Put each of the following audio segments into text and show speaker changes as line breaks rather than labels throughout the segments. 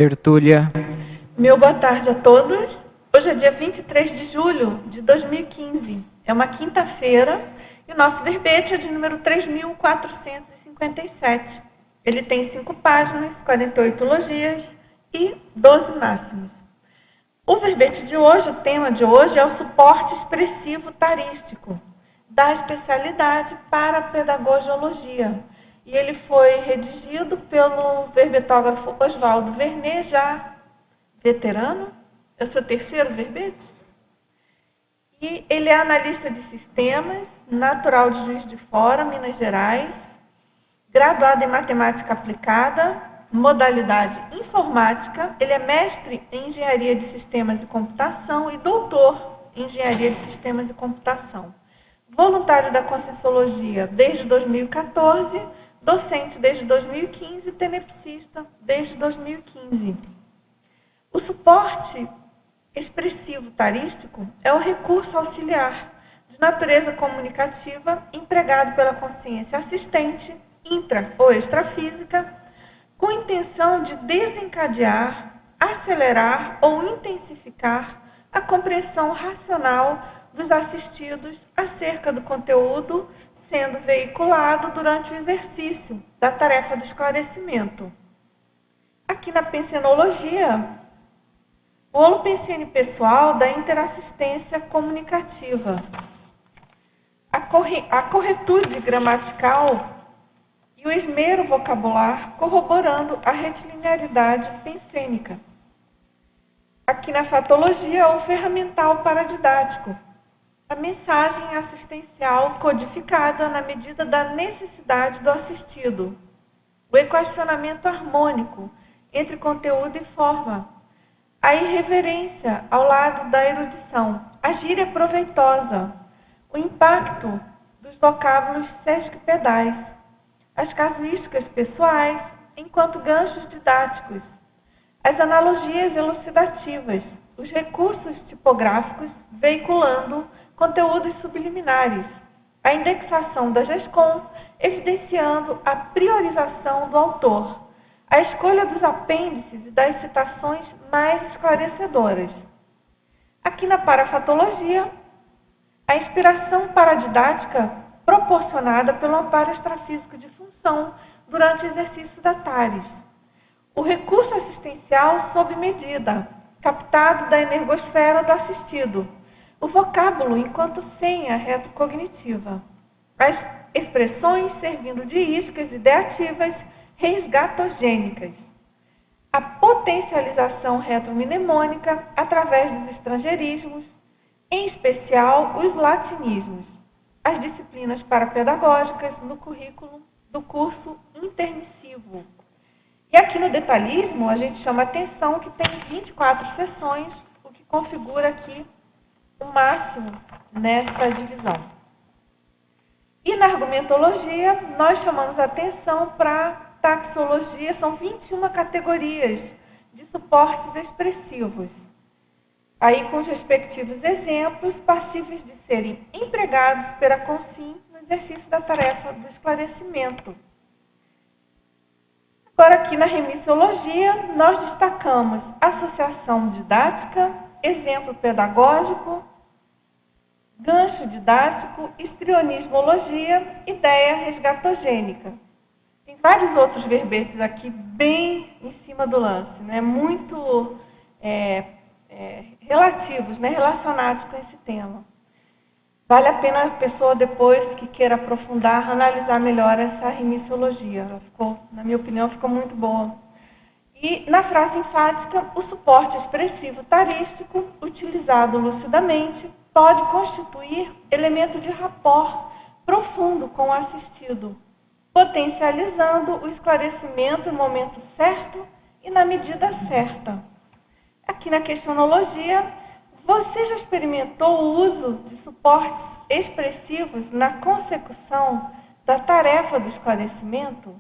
Tertúlia.
Meu boa tarde a todos. Hoje é dia 23 de julho de 2015. É uma quinta-feira e o nosso verbete é de número 3.457. Ele tem 5 páginas, 48 logias e 12 máximos. O verbete de hoje, o tema de hoje é o suporte expressivo tarístico da especialidade para pedagogiologia. E ele foi redigido pelo verbetógrafo Oswaldo Vernet, já veterano. É o seu terceiro verbete. E ele é analista de sistemas, natural de Juiz de Fora, Minas Gerais, graduado em matemática aplicada, modalidade informática. Ele é mestre em engenharia de sistemas e computação e doutor em engenharia de sistemas e computação. Voluntário da Conscienciologia desde 2014, docente desde 2015 e tenepsista desde 2015. O suporte expressivo tarístico é o recurso auxiliar de natureza comunicativa empregado pela consciência assistente, intra ou extrafísica, com a intenção de desencadear, acelerar ou intensificar a compreensão racional dos assistidos acerca do conteúdo sendo veiculado durante o exercício da tarefa do esclarecimento. Aqui na pensenologia, o holopensene pessoal da interassistência comunicativa, a corretude gramatical e o esmero vocabular corroborando a retilinearidade pensênica. Aqui na fatologia, o ferramental paradidático, a mensagem assistencial codificada na medida da necessidade do assistido, o equacionamento harmônico entre conteúdo e forma, a irreverência ao lado da erudição, a gíria proveitosa, o impacto dos vocábulos sesquipedais, as casuísticas pessoais enquanto ganchos didáticos, as analogias elucidativas, os recursos tipográficos veiculando conteúdos subliminares, a indexação da GESCOM evidenciando a priorização do autor, a escolha dos apêndices e das citações mais esclarecedoras. Aqui na parafatologia, a inspiração paradidática proporcionada pelo amparo extrafísico de função durante o exercício da TARES. O recurso assistencial sob medida, captado da energosfera do assistido. O vocábulo enquanto senha retrocognitiva. As expressões servindo de iscas ideativas resgatogênicas. A potencialização retromnemônica através dos estrangeirismos, em especial os latinismos. As disciplinas parapedagógicas no currículo do curso intermissivo. E aqui no detalhismo, a gente chama atenção que tem 24 sessões, o que configura aqui o máximo nessa divisão. E na argumentologia, nós chamamos atenção para taxologia, são 21 categorias de suportes expressivos. Aí com os respectivos exemplos, passíveis de serem empregados pela Consim no exercício da tarefa do esclarecimento. Agora aqui na remissiologia, nós destacamos associação didática, exemplo pedagógico, gancho didático, histrionismologia, ideia resgatogênica. Tem vários outros verbetes aqui bem em cima do lance, né? Muito relativos, né? Relacionados com esse tema. Vale a pena a pessoa depois que queira aprofundar, analisar melhor essa remissiologia. Ela ficou, na minha opinião, ficou muito boa. E na frase enfática, o suporte expressivo tarístico, utilizado lucidamente, pode constituir elemento de rapport profundo com o assistido, potencializando o esclarecimento no momento certo e na medida certa. Aqui na questionologia, você já experimentou o uso de suportes expressivos na consecução da tarefa do esclarecimento?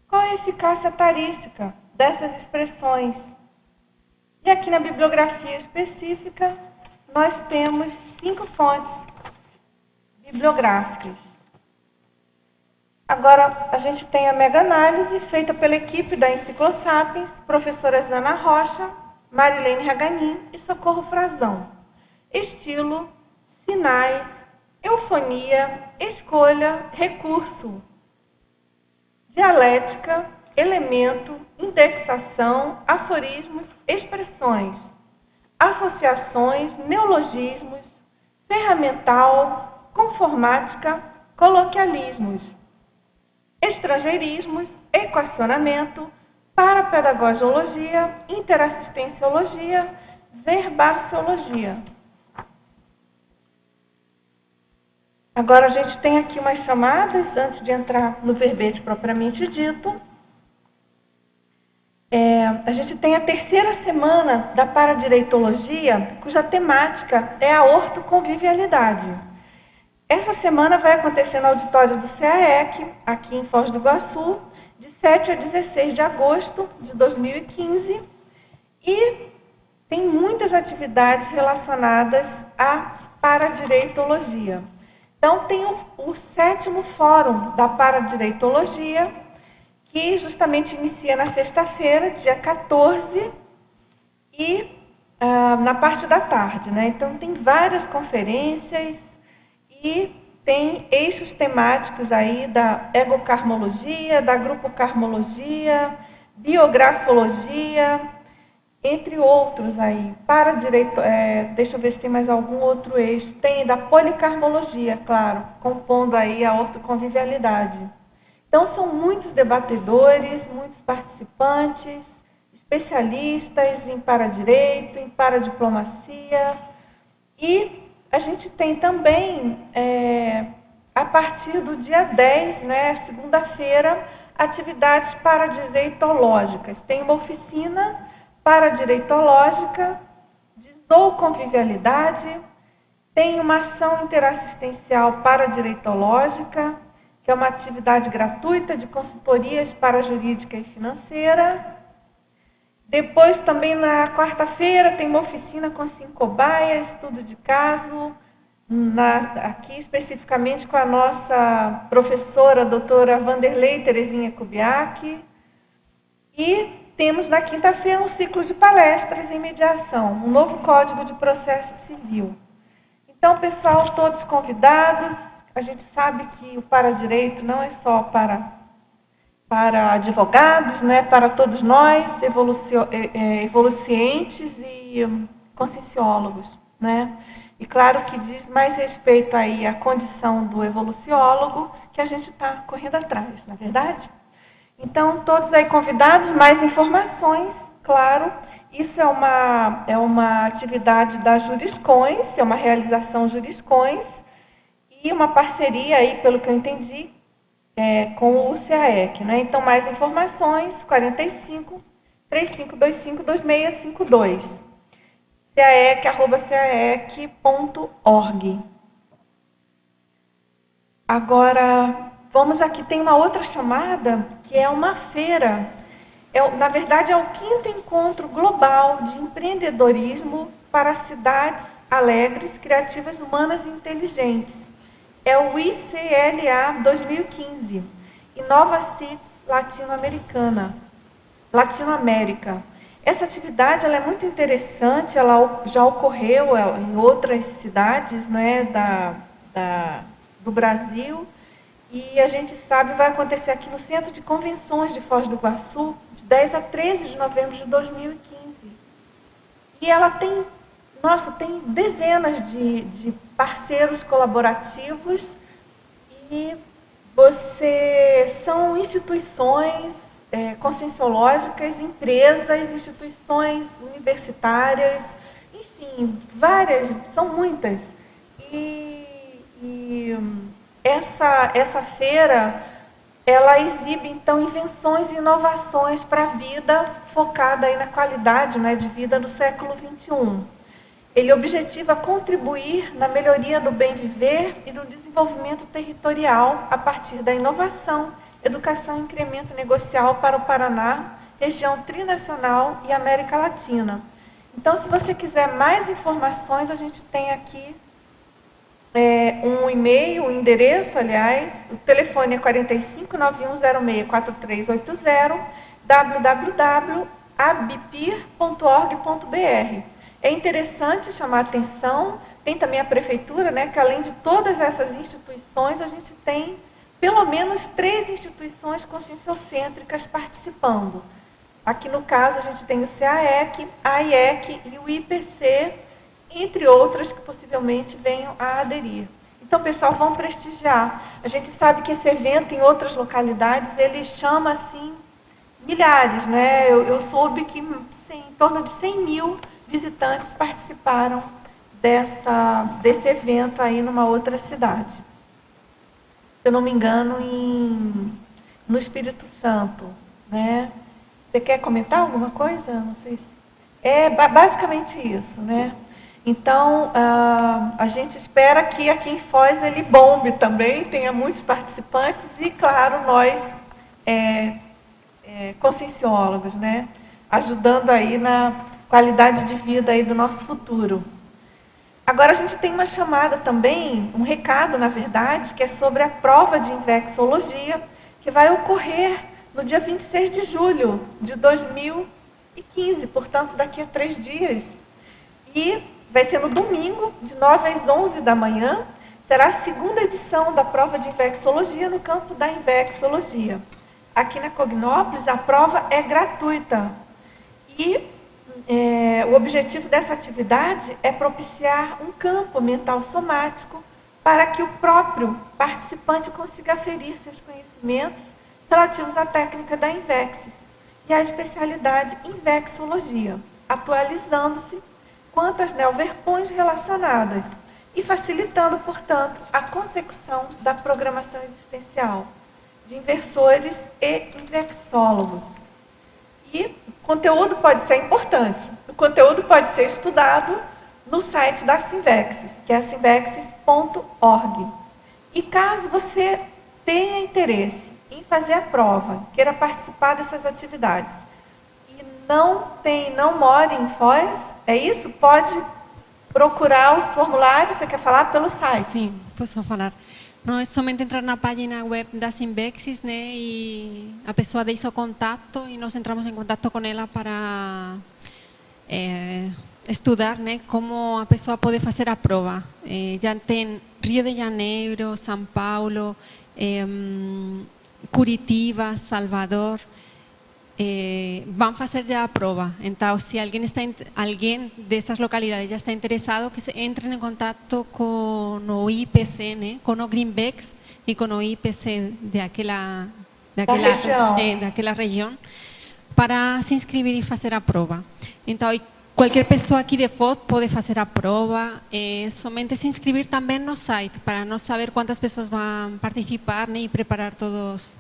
Qual a eficácia tarística dessas expressões? E aqui na bibliografia específica, nós temos 5 fontes bibliográficas. Agora, a gente tem a mega-análise feita pela equipe da Enciclosapiens, professoras Ana Rocha, Marilene Raganin e Socorro Frazão. Estilo, sinais, eufonia, escolha, recurso, dialética, elemento, indexação, aforismos, expressões, associações, neologismos, ferramental, conformática, coloquialismos, estrangeirismos, equacionamento, parapedagogiologia, interassistenciologia, verbaciologia. Agora a gente tem aqui umas chamadas, antes de entrar no verbete propriamente dito. A gente tem a terceira semana da paradireitologia, cuja temática é a ortoconvivialidade. Essa semana vai acontecer no auditório do CAEC, aqui em Foz do Iguaçu, de 7 a 16 de agosto de 2015, e tem muitas atividades relacionadas à paradireitologia. Então, tem o 7º Fórum da Paradireitologia, que justamente inicia na sexta-feira, dia 14, e na parte da tarde, né? Então, tem várias conferências e tem eixos temáticos aí da egocarmologia, da grupocarmologia, biografologia, entre outros aí. Deixa eu ver se tem mais algum outro eixo. Tem da policarmologia, claro, compondo aí a ortoconvivialidade. Então, são muitos debatedores, muitos participantes, especialistas em paradireito, em paradiplomacia. E a gente tem também, a partir do dia 10, né, segunda-feira, atividades paradireitológicas. Tem uma oficina paradireitológica de zooconvivialidade, tem uma ação interassistencial paradireitológica, que é uma atividade gratuita de consultorias parajurídica e financeira. Depois, também na quarta-feira, tem uma oficina com 5 cobaias, estudo de caso, aqui especificamente com a nossa professora, a doutora Vanderlei Terezinha Kubiak. E temos na quinta-feira um ciclo de palestras em mediação, um novo Código de Processo Civil. Então, pessoal, todos convidados. A gente sabe que o paradireito não é só para advogados, né, para todos nós, evolucientes e conscienciólogos, né? E claro que diz mais respeito aí à condição do evoluciólogo, que a gente está correndo atrás, não é verdade? Então, todos aí convidados, mais informações, claro. Isso é uma atividade da Juriscões, é uma realização Juriscões, e uma parceria aí, pelo que eu entendi, com o CAEC, né? Então, mais informações, 45 3525 2652. caec@caec.org. Agora, vamos aqui, tem uma outra chamada, que é uma feira. Na verdade, é o 5º Encontro Global de Empreendedorismo para Cidades Alegres, Criativas, Humanas e Inteligentes. É o ICLA 2015, Inova Cities Latinoamérica. Essa atividade ela é muito interessante, ela já ocorreu em outras cidades, né, do Brasil, e a gente sabe vai acontecer aqui no Centro de Convenções de Foz do Iguaçu, de 10 a 13 de novembro de 2015. E ela tem dezenas de parceiros colaborativos e são instituições conscienciológicas, empresas, instituições universitárias, enfim, várias, são muitas. E essa feira, ela exibe, então, invenções e inovações para a vida, focada aí na qualidade, né, de vida do século XXI. Ele objetiva contribuir na melhoria do bem viver e do desenvolvimento territorial a partir da inovação, educação e incremento negocial para o Paraná, região trinacional e América Latina. Então, se você quiser mais informações, a gente tem aqui um e-mail, um endereço, aliás, o telefone é 4591064380, www.abpir.org.br. É interessante chamar a atenção, tem também a prefeitura, né, que além de todas essas instituições, a gente tem pelo menos 3 instituições conscienciocêntricas participando. Aqui no caso a gente tem o CAEC, a IEC e o IPC, entre outras que possivelmente venham a aderir. Então, pessoal, vão prestigiar. A gente sabe que esse evento em outras localidades, ele chama, assim, milhares, né? Eu soube que em torno de 100 mil visitantes participaram desse evento aí numa outra cidade. Se eu não me engano, no Espírito Santo, né? Você quer comentar alguma coisa? Não sei se... É basicamente isso, né? Então, a gente espera que aqui em Foz ele bombe também, tenha muitos participantes e, claro, nós, conscienciólogos, né? Ajudando aí na qualidade de vida aí do nosso futuro. Agora a gente tem uma chamada também, um recado, na verdade, que é sobre a prova de Invexologia, que vai ocorrer no dia 26 de julho de 2015, portanto, daqui a 3 dias. E vai ser no domingo, de 9 às 11 da manhã, será a segunda edição da prova de Invexologia no campo da Invexologia. Aqui na Cognópolis, a prova é gratuita. E o objetivo dessa atividade é propiciar um campo mental somático para que o próprio participante consiga aferir seus conhecimentos relativos à técnica da Invexis e à especialidade Invexologia, atualizando-se quanto às neoverpões relacionadas e facilitando, portanto, a consecução da programação existencial de inversores e invexólogos. E o conteúdo pode ser importante, o conteúdo pode ser estudado no site da Sinvexis, que é sinvexis.org. E caso você tenha interesse em fazer a prova, queira participar dessas atividades, não mora em Foz, é isso? Pode procurar os formulários, você quer falar pelo site?
Sim, posso falar. Não é somente entrar na página web da Sinvexis, né, e a pessoa deixa o contato e nós entramos em contato com ela para estudar, né, como a pessoa pode fazer a prova. Já tem Rio de Janeiro, São Paulo, Curitiba, Salvador, vão fazer já a prova. Então, se alguém dessas localidades já está interessado, que entrem em contato com o IPC, né, com o Greenbex e com o IPC daquela região, para se inscrever e fazer a prova. Então, qualquer pessoa aqui de Foz pode fazer a prova, somente se inscrever também no site, para nós saber quantas pessoas vão participar, né, e preparar todas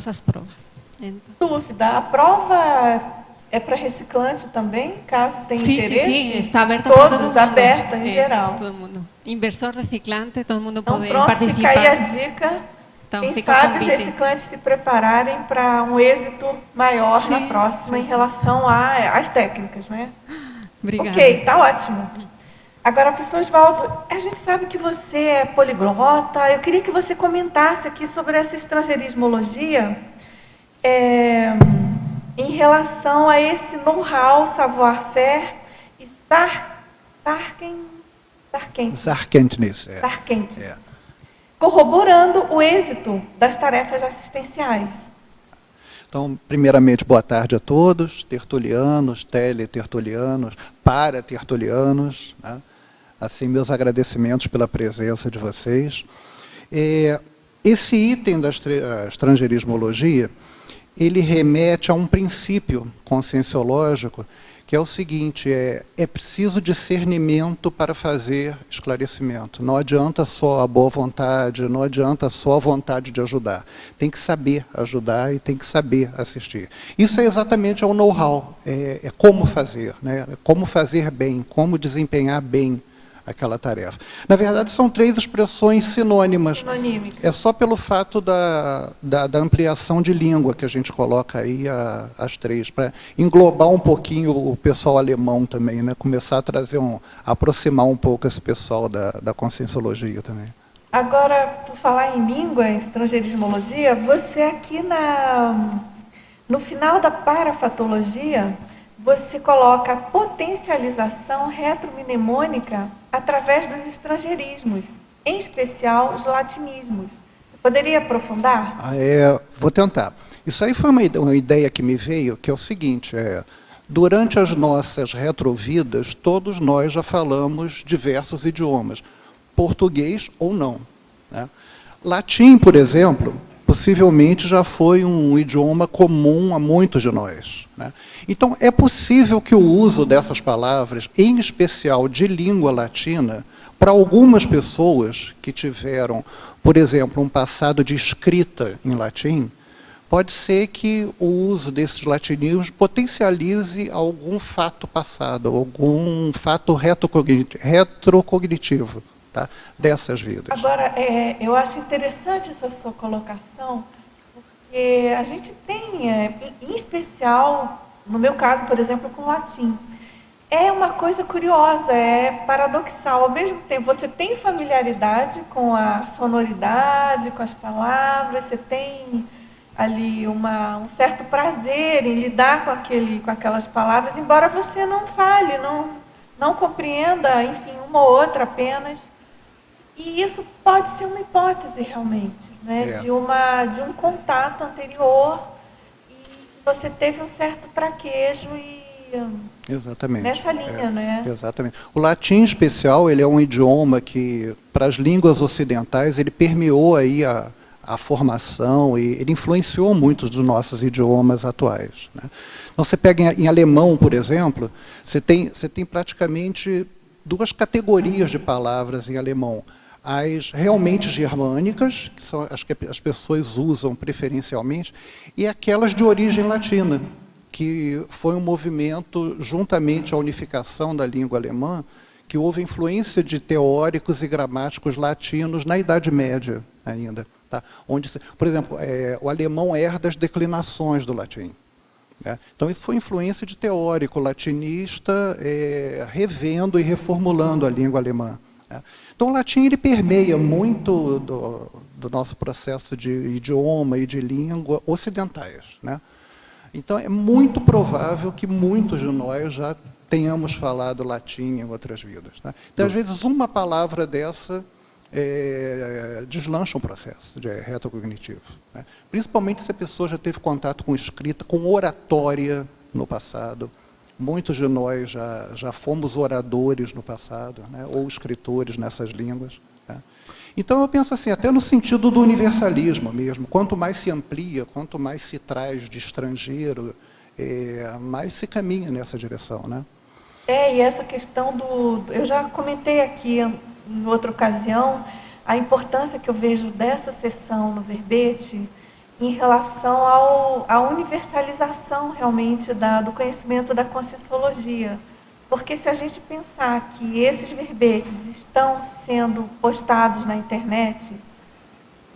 as provas. Então.
Dúvida, a prova é para reciclante também, caso tenha interesse?
Sim, está aberta para todo mundo.
Aberta em geral.
Todo mundo. Inversor, reciclante, todo mundo
então,
pode
pronto,
participar.
Fica aí a dica.
Então,
quem sabe os reciclantes se prepararem para um êxito maior na próxima em relação às técnicas, né?
Obrigada.
Ok, está ótimo. Agora, professor Oswaldo, a gente sabe que você é poliglota, eu queria que você comentasse aqui sobre essa estrangeirismologia, em relação a esse know-how, savoir-faire e sarkentness, corroborando o êxito das tarefas assistenciais.
Então, primeiramente, boa tarde a todos, tertulianos, teletertulianos, paratertulianos, né? Assim, meus agradecimentos pela presença de vocês. Esse item da estrangeirismologia, ele remete a um princípio conscienciológico, que é o seguinte, é preciso discernimento para fazer esclarecimento. Não adianta só a boa vontade, não adianta só a vontade de ajudar. Tem que saber ajudar e tem que saber assistir. Isso é exatamente o know-how, é como fazer, né? Como fazer bem, como desempenhar bem aquela tarefa. Na verdade, são 3 expressões sinônimas.
Sinonímica.
É só pelo fato da ampliação de língua que a gente coloca aí as 3, para englobar um pouquinho o pessoal alemão também, né? Começar a trazer aproximar um pouco esse pessoal da conscienciologia também.
Agora, por falar em língua, estrangeirismologia, você aqui no final da parafatologia, você coloca a potencialização retromnemônica através dos estrangeirismos, em especial os latinismos. Você poderia aprofundar?
Vou tentar. Isso aí foi uma ideia que me veio, que é o seguinte, durante as nossas retrovidas, todos nós já falamos diversos idiomas, português ou não, né? Latim, por exemplo, possivelmente já foi um idioma comum a muitos de nós, né? Então, é possível que o uso dessas palavras, em especial de língua latina, para algumas pessoas que tiveram, por exemplo, um passado de escrita em latim, pode ser que o uso desses latinismos potencialize algum fato passado, algum fato retrocognitivo, tá, dessas vidas.
Agora, eu acho interessante essa sua colocação, porque a gente tem, em especial, no meu caso, por exemplo, com o latim, é uma coisa curiosa, é paradoxal. Ao mesmo tempo, você tem familiaridade com a sonoridade, com as palavras, você tem ali um certo prazer em lidar com aquelas palavras, embora você não fale, não compreenda, enfim, uma ou outra apenas. E isso pode ser uma hipótese realmente, né? De um contato anterior e você teve um certo traquejo
Exatamente.
Nessa linha, né?
Exatamente. O latim, em especial, ele é um idioma que, para as línguas ocidentais, ele permeou aí a formação e ele influenciou muitos dos nossos idiomas atuais, né? Então, você pega em alemão, por exemplo, você tem praticamente 2 categorias de palavras em alemão. As realmente germânicas, que são as que as pessoas usam preferencialmente, e aquelas de origem latina, que foi um movimento, juntamente à unificação da língua alemã, que houve influência de teóricos e gramáticos latinos na Idade Média ainda. Tá? Onde, por exemplo, o alemão herda as declinações do latim, né? Então, isso foi influência de teórico latinista, revendo e reformulando a língua alemã, né? Então, o latim ele permeia muito do nosso processo de idioma e de língua ocidentais, né? Então, é muito provável que muitos de nós já tenhamos falado latim em outras vidas, né? Então, às vezes, uma palavra dessa deslancha um processo de retrocognitivo, né? Principalmente se a pessoa já teve contato com escrita, com oratória no passado. Muitos de nós já fomos oradores no passado, né? Ou escritores nessas línguas, né? Então, eu penso assim, até no sentido do universalismo mesmo, quanto mais se amplia, quanto mais se traz de estrangeiro, mais se caminha nessa direção, né?
E essa questão eu já comentei aqui em outra ocasião, a importância que eu vejo dessa sessão no verbete em relação à universalização realmente do conhecimento da conscienciologia. Porque se a gente pensar que esses verbetes estão sendo postados na internet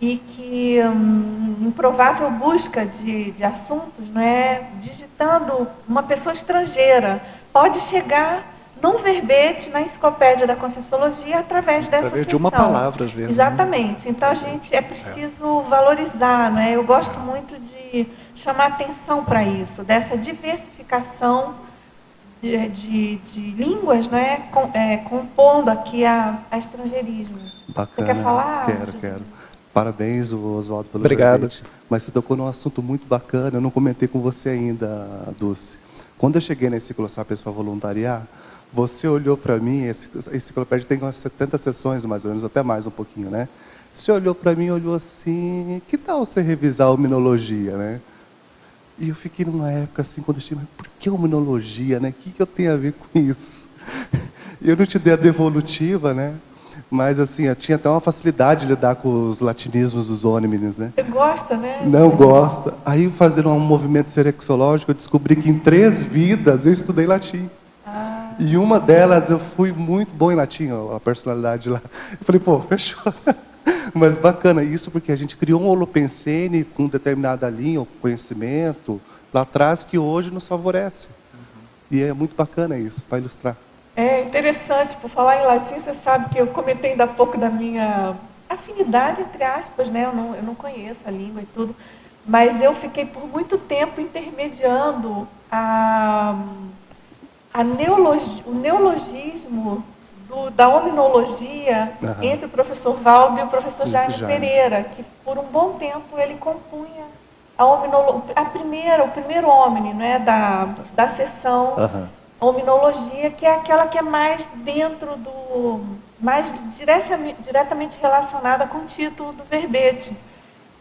e que improvável busca de assuntos, não é, digitando uma pessoa estrangeira, pode chegar num verbete, na enciclopédia da conscienciologia, através dessa
através
sessão.
de uma palavra, às vezes.
Exatamente. Né? Então, a gente é preciso valorizar, não é? Eu gosto muito de chamar atenção para isso, dessa diversificação de línguas, não é? Compondo aqui a estrangeirismo.
Bacana.
Você quer falar?
Quero. Parabéns, Oswaldo, pelo
Obrigado.
verbete. Mas você tocou num assunto muito bacana, eu não comentei com você ainda, Dulce. Quando eu cheguei na Enciclopédia para voluntariar, você olhou para mim, a enciclopédia tem umas 70 sessões, mais ou menos, até mais um pouquinho, né? Você olhou para mim e olhou assim, que tal você revisar a hominologia, né? E eu fiquei numa época assim, quando eu cheguei, mas por que hominologia, né? O que eu tenho a ver com isso? Eu não te dei a devolutiva, né? Mas assim, eu tinha até uma facilidade de lidar com os latinismos dos ônimines, né?
Você gosta, né?
Não gosta. Aí, fazendo um movimento serexológico, eu descobri que em 3 vidas eu estudei latim. E uma delas eu fui muito bom em latim, a personalidade lá. Eu falei, pô, fechou. Mas bacana isso, porque a gente criou um holopensene com determinada linha, conhecimento, lá atrás, que hoje nos favorece. E é muito bacana isso, para ilustrar.
É interessante, por falar em latim, você sabe que eu comentei ainda há pouco da minha afinidade, entre aspas, né? Eu não conheço a língua e tudo, mas eu fiquei por muito tempo intermediando o neologismo da hominologia entre o professor Valdo e o professor Jaime Pereira, que por um bom tempo ele compunha o primeiro homine, né, da seção hominologia, que é aquela que é mais dentro mais diretamente relacionada com o título do verbete.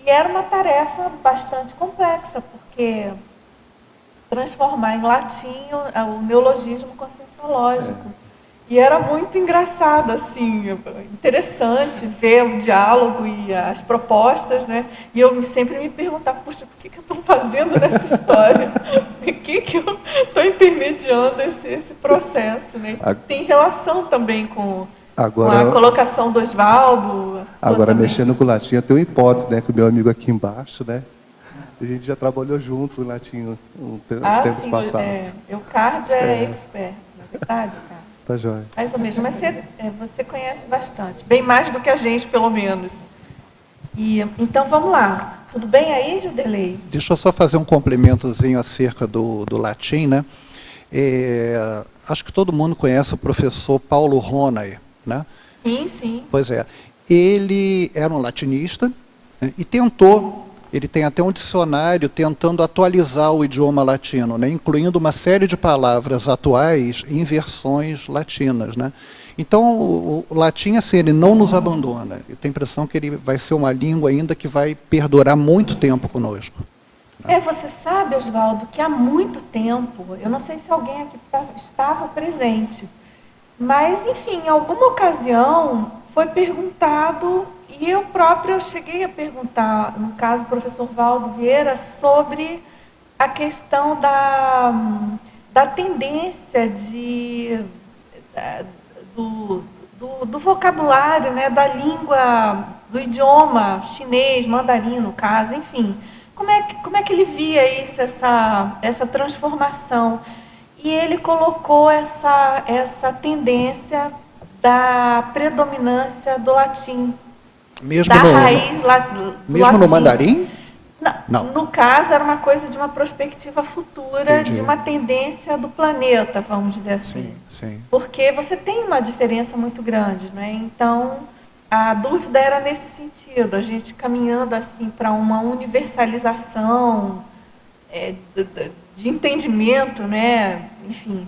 E era uma tarefa bastante complexa, porque transformar em latim o neologismo conscienciológico. E era muito engraçado, assim, interessante ver o diálogo e as propostas, né? E eu sempre me perguntava, puxa, por que eu estou fazendo nessa história? Por que eu estou intermediando esse processo, né? Tem relação também com a colocação do Oswaldo.
Agora, mexendo com o latim, eu tenho uma hipótese, né? Com o meu amigo aqui embaixo, né? A gente já trabalhou junto no latim tempos passados.
O Cardio é expert, na verdade, cara.
Tá joia.
Mais ou menos, mas você conhece bastante, bem mais do que a gente, pelo menos. Então, vamos lá. Tudo bem aí, Gilderley?
Deixa eu só fazer um complementozinho acerca do latim, né? Acho que todo mundo conhece o professor Paulo Ronay, né?
Sim, sim.
Pois é. Ele era um latinista, né, e tentou... Ele tem até um dicionário tentando atualizar o idioma latino, né, incluindo uma série de palavras atuais em versões latinas, né. Então, o latim, assim, ele não nos abandona. Eu tenho a impressão que ele vai ser uma língua ainda que vai perdurar muito tempo conosco.
Você sabe, Oswaldo, que há muito tempo, eu não sei se alguém aqui estava presente, mas, enfim, em alguma ocasião foi perguntado... E eu própria cheguei a perguntar, no caso do professor Valdo Vieira, sobre a questão da tendência do vocabulário, né, da língua, do idioma chinês, mandarim, no caso, enfim. Como é que ele via isso, essa transformação? E ele colocou essa tendência da predominância do latim.
Mesmo
no
no mandarim?
Não. No caso, era uma coisa de uma perspectiva futura, de uma tendência do planeta, vamos dizer assim.
Sim.
Porque você tem uma diferença muito grande, né? Então, a dúvida era nesse sentido, a gente caminhando assim para uma universalização de entendimento, né? Enfim,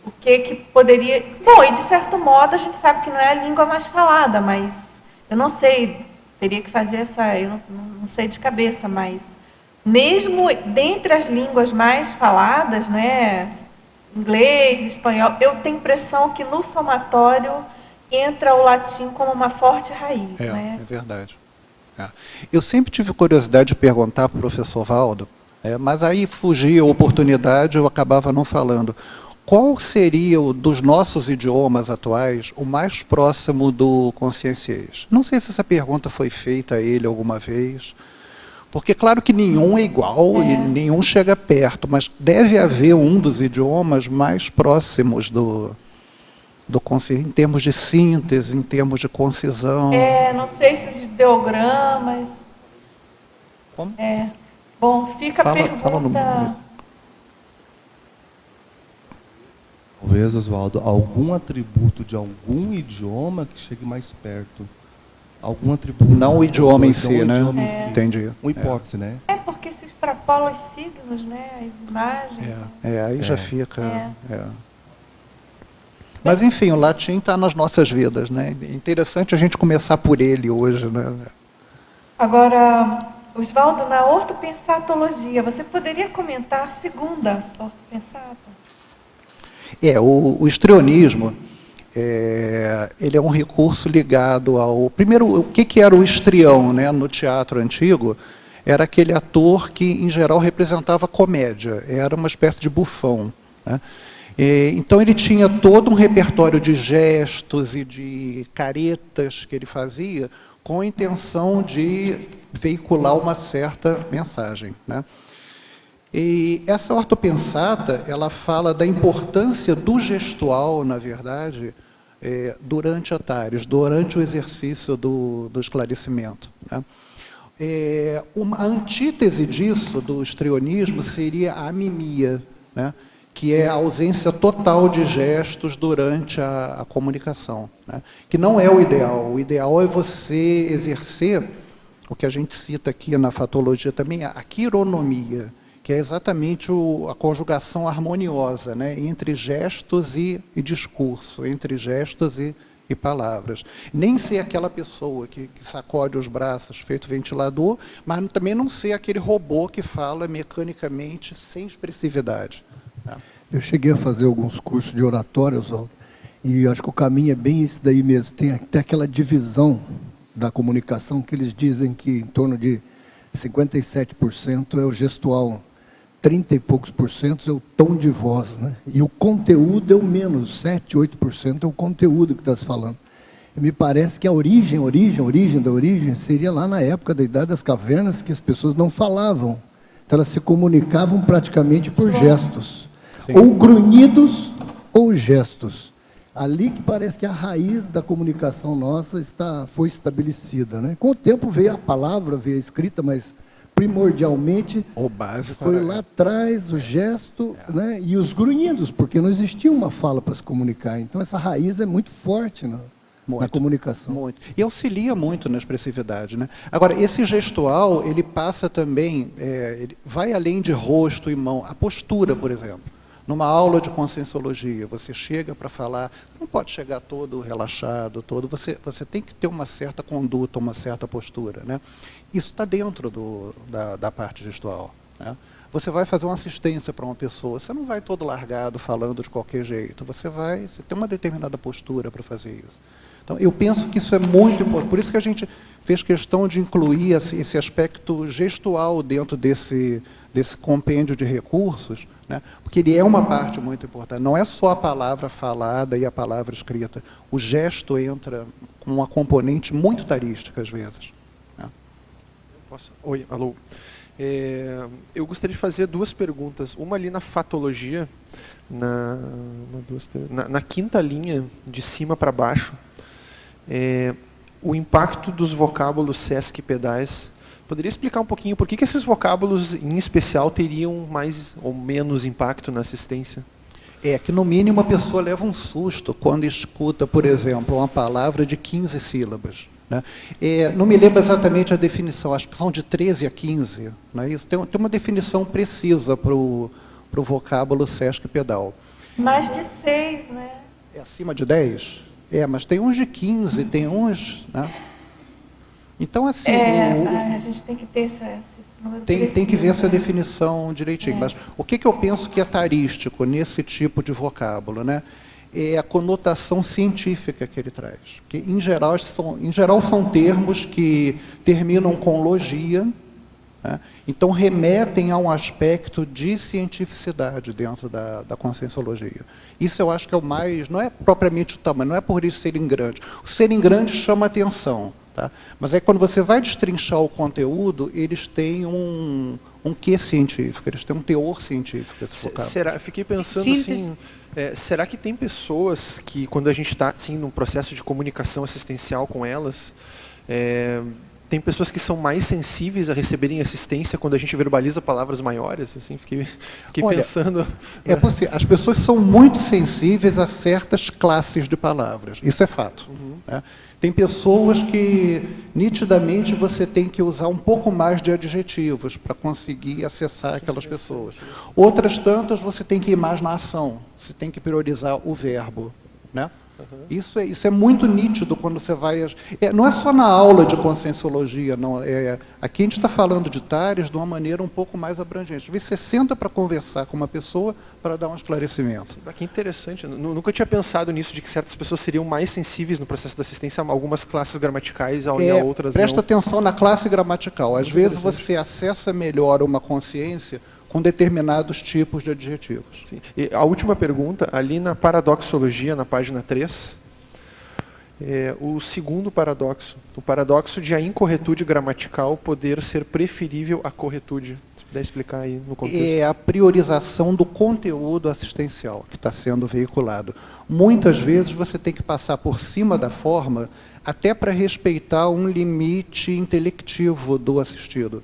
o que poderia... Bom, e de certo modo a gente sabe que não é a língua mais falada, mas eu não sei, teria que fazer eu não sei de cabeça, mas mesmo dentre as línguas mais faladas, né, inglês, espanhol, eu tenho a impressão que no somatório entra o latim como uma forte raiz. Né?
É verdade. Eu sempre tive curiosidade de perguntar para o professor Valdo, mas aí fugia a oportunidade, eu acabava não falando. Qual seria, dos nossos idiomas atuais, o mais próximo do conscienciês? Não sei se essa pergunta foi feita a ele alguma vez, porque claro que nenhum é igual e nenhum chega perto, mas deve haver um dos idiomas mais próximos do consciência, em termos de síntese, em termos de concisão.
Não sei se de ideogramas.
Como?
Bom, fica a pergunta...
Talvez, Oswaldo, algum atributo de algum idioma que chegue mais perto. Algum atributo.
Não o idioma em si, né?
Entendi. Uma hipótese, né?
Porque se extrapola os signos, né? As imagens.
Aí já fica... Mas, enfim, o latim está nas nossas vidas, né? É interessante a gente começar por ele hoje, né?
Agora, Oswaldo, na ortopensatologia, você poderia comentar a segunda ortopensata?
O histrionismo, ele é um recurso ligado ao... Primeiro, o que era o histrião, né, no teatro antigo? Era aquele ator que, em geral, representava comédia, era uma espécie de bufão, né? Então ele tinha todo um repertório de gestos e de caretas que ele fazia com a intenção de veicular uma certa mensagem, né? E essa ortopensata, ela fala da importância do gestual, na verdade, durante a TARES, durante o exercício do esclarecimento, né? Uma antítese disso, do histrionismo, seria a amimia, né? Que é a ausência total de gestos durante a comunicação, né? Que não é o ideal. O ideal é você exercer, o que a gente cita aqui na fatologia também, a quironomia, que é exatamente a conjugação harmoniosa, né? Entre gestos e discurso, entre gestos e palavras. Nem ser aquela pessoa que sacode os braços feito ventilador, mas também não ser aquele robô que fala mecanicamente sem expressividade.
Eu cheguei a fazer alguns cursos de oratória, Oswaldo, e acho que o caminho é bem esse daí mesmo. Tem até aquela divisão da comunicação que eles dizem que em torno de 57% é o gestual, 30 e poucos por cento é o tom de voz, né? E o conteúdo é o menos, 7, 8% é o conteúdo que está se falando. E me parece que a origem da origem seria lá na época da Idade das Cavernas, que as pessoas não falavam. Então elas se comunicavam praticamente por gestos. Sim. Ou grunhidos ou gestos. Ali que parece que a raiz da comunicação nossa foi estabelecida, né? Com o tempo veio a palavra, veio a escrita, mas primordialmente foi lá atrás o gesto, né? E os grunhidos, porque não existia uma fala para se comunicar. Então essa raiz é muito forte na comunicação.
Muito. E auxilia muito na expressividade, né? Agora, esse gestual, ele passa também, ele vai além de rosto e mão. A postura, por exemplo. Numa aula de conscienciologia, você chega para falar, não pode chegar todo relaxado, você tem que ter uma certa conduta, uma certa postura, né? Isso está dentro da parte gestual, né? Você vai fazer uma assistência para uma pessoa, você não vai todo largado falando de qualquer jeito, você tem uma determinada postura para fazer isso. Então, eu penso que isso é muito importante, por isso que a gente fez questão de incluir esse aspecto gestual dentro desse compêndio de recursos, né? Porque ele é uma parte muito importante. Não é só a palavra falada e a palavra escrita. O gesto entra com uma componente muito tarística, às vezes, né?
Oi, alô. Eu gostaria de fazer duas perguntas. Uma ali na fatologia, na quinta linha, de cima para baixo, o impacto dos vocábulos sesc e pedais. Poderia explicar um pouquinho por que esses vocábulos, em especial, teriam mais ou menos impacto na assistência?
Que, no mínimo, a pessoa leva um susto quando escuta, por exemplo, uma palavra de 15 sílabas, né? Não me lembro exatamente a definição, acho que são de 13 a 15. Né? Isso tem uma definição precisa para o vocábulo sesc e pedal.
Mais de 6, né?
É acima de 10? Mas tem uns de 15, tem uns... Né? Então, assim...
a gente tem que ter esse número preciso.
Tem que ver essa definição direitinho. Mas o que eu penso que é tarístico nesse tipo de vocábulo, né? É a conotação científica que ele traz. Que, em geral, são termos que terminam com logia, né? Então remetem a um aspecto de cientificidade dentro da conscienciologia. Isso eu acho que é o mais... Não é propriamente o tamanho, não é por eles serem grandes. O serem grandes chama atenção. Tá? Mas aí, quando você vai destrinchar o conteúdo, eles têm um quê científico, eles têm um teor científico.
Fiquei pensando assim, será que tem pessoas que, quando a gente está assim, num processo de comunicação assistencial com elas, tem pessoas que são mais sensíveis a receberem assistência quando a gente verbaliza palavras maiores? Assim, fiquei pensando...
As pessoas são muito sensíveis a certas classes de palavras, isso é fato.
Uhum.
Né? Tem pessoas que, nitidamente, você tem que usar um pouco mais de adjetivos para conseguir acessar aquelas pessoas. Outras tantas, você tem que ir mais na ação, você tem que priorizar o verbo, né?
Uhum.
Isso é muito nítido quando você vai... não é só na aula de conscienciologia, não. Aqui a gente está falando de TARES de uma maneira um pouco mais abrangente. Às vezes você senta para conversar com uma pessoa para dar um esclarecimento.
Que interessante. Nunca tinha pensado nisso, de que certas pessoas seriam mais sensíveis no processo da assistência a algumas classes gramaticais e a outras
presta
não.
atenção na classe gramatical. Às vezes você acessa melhor uma consciência com determinados tipos de adjetivos.
Sim. E a última pergunta, ali na paradoxologia, na página 3, o segundo paradoxo, o paradoxo de a incorretude gramatical poder ser preferível à corretude. Se puder explicar aí no contexto.
É a priorização do conteúdo assistencial que está sendo veiculado. Muitas vezes você tem que passar por cima da forma até para respeitar um limite intelectivo do assistido.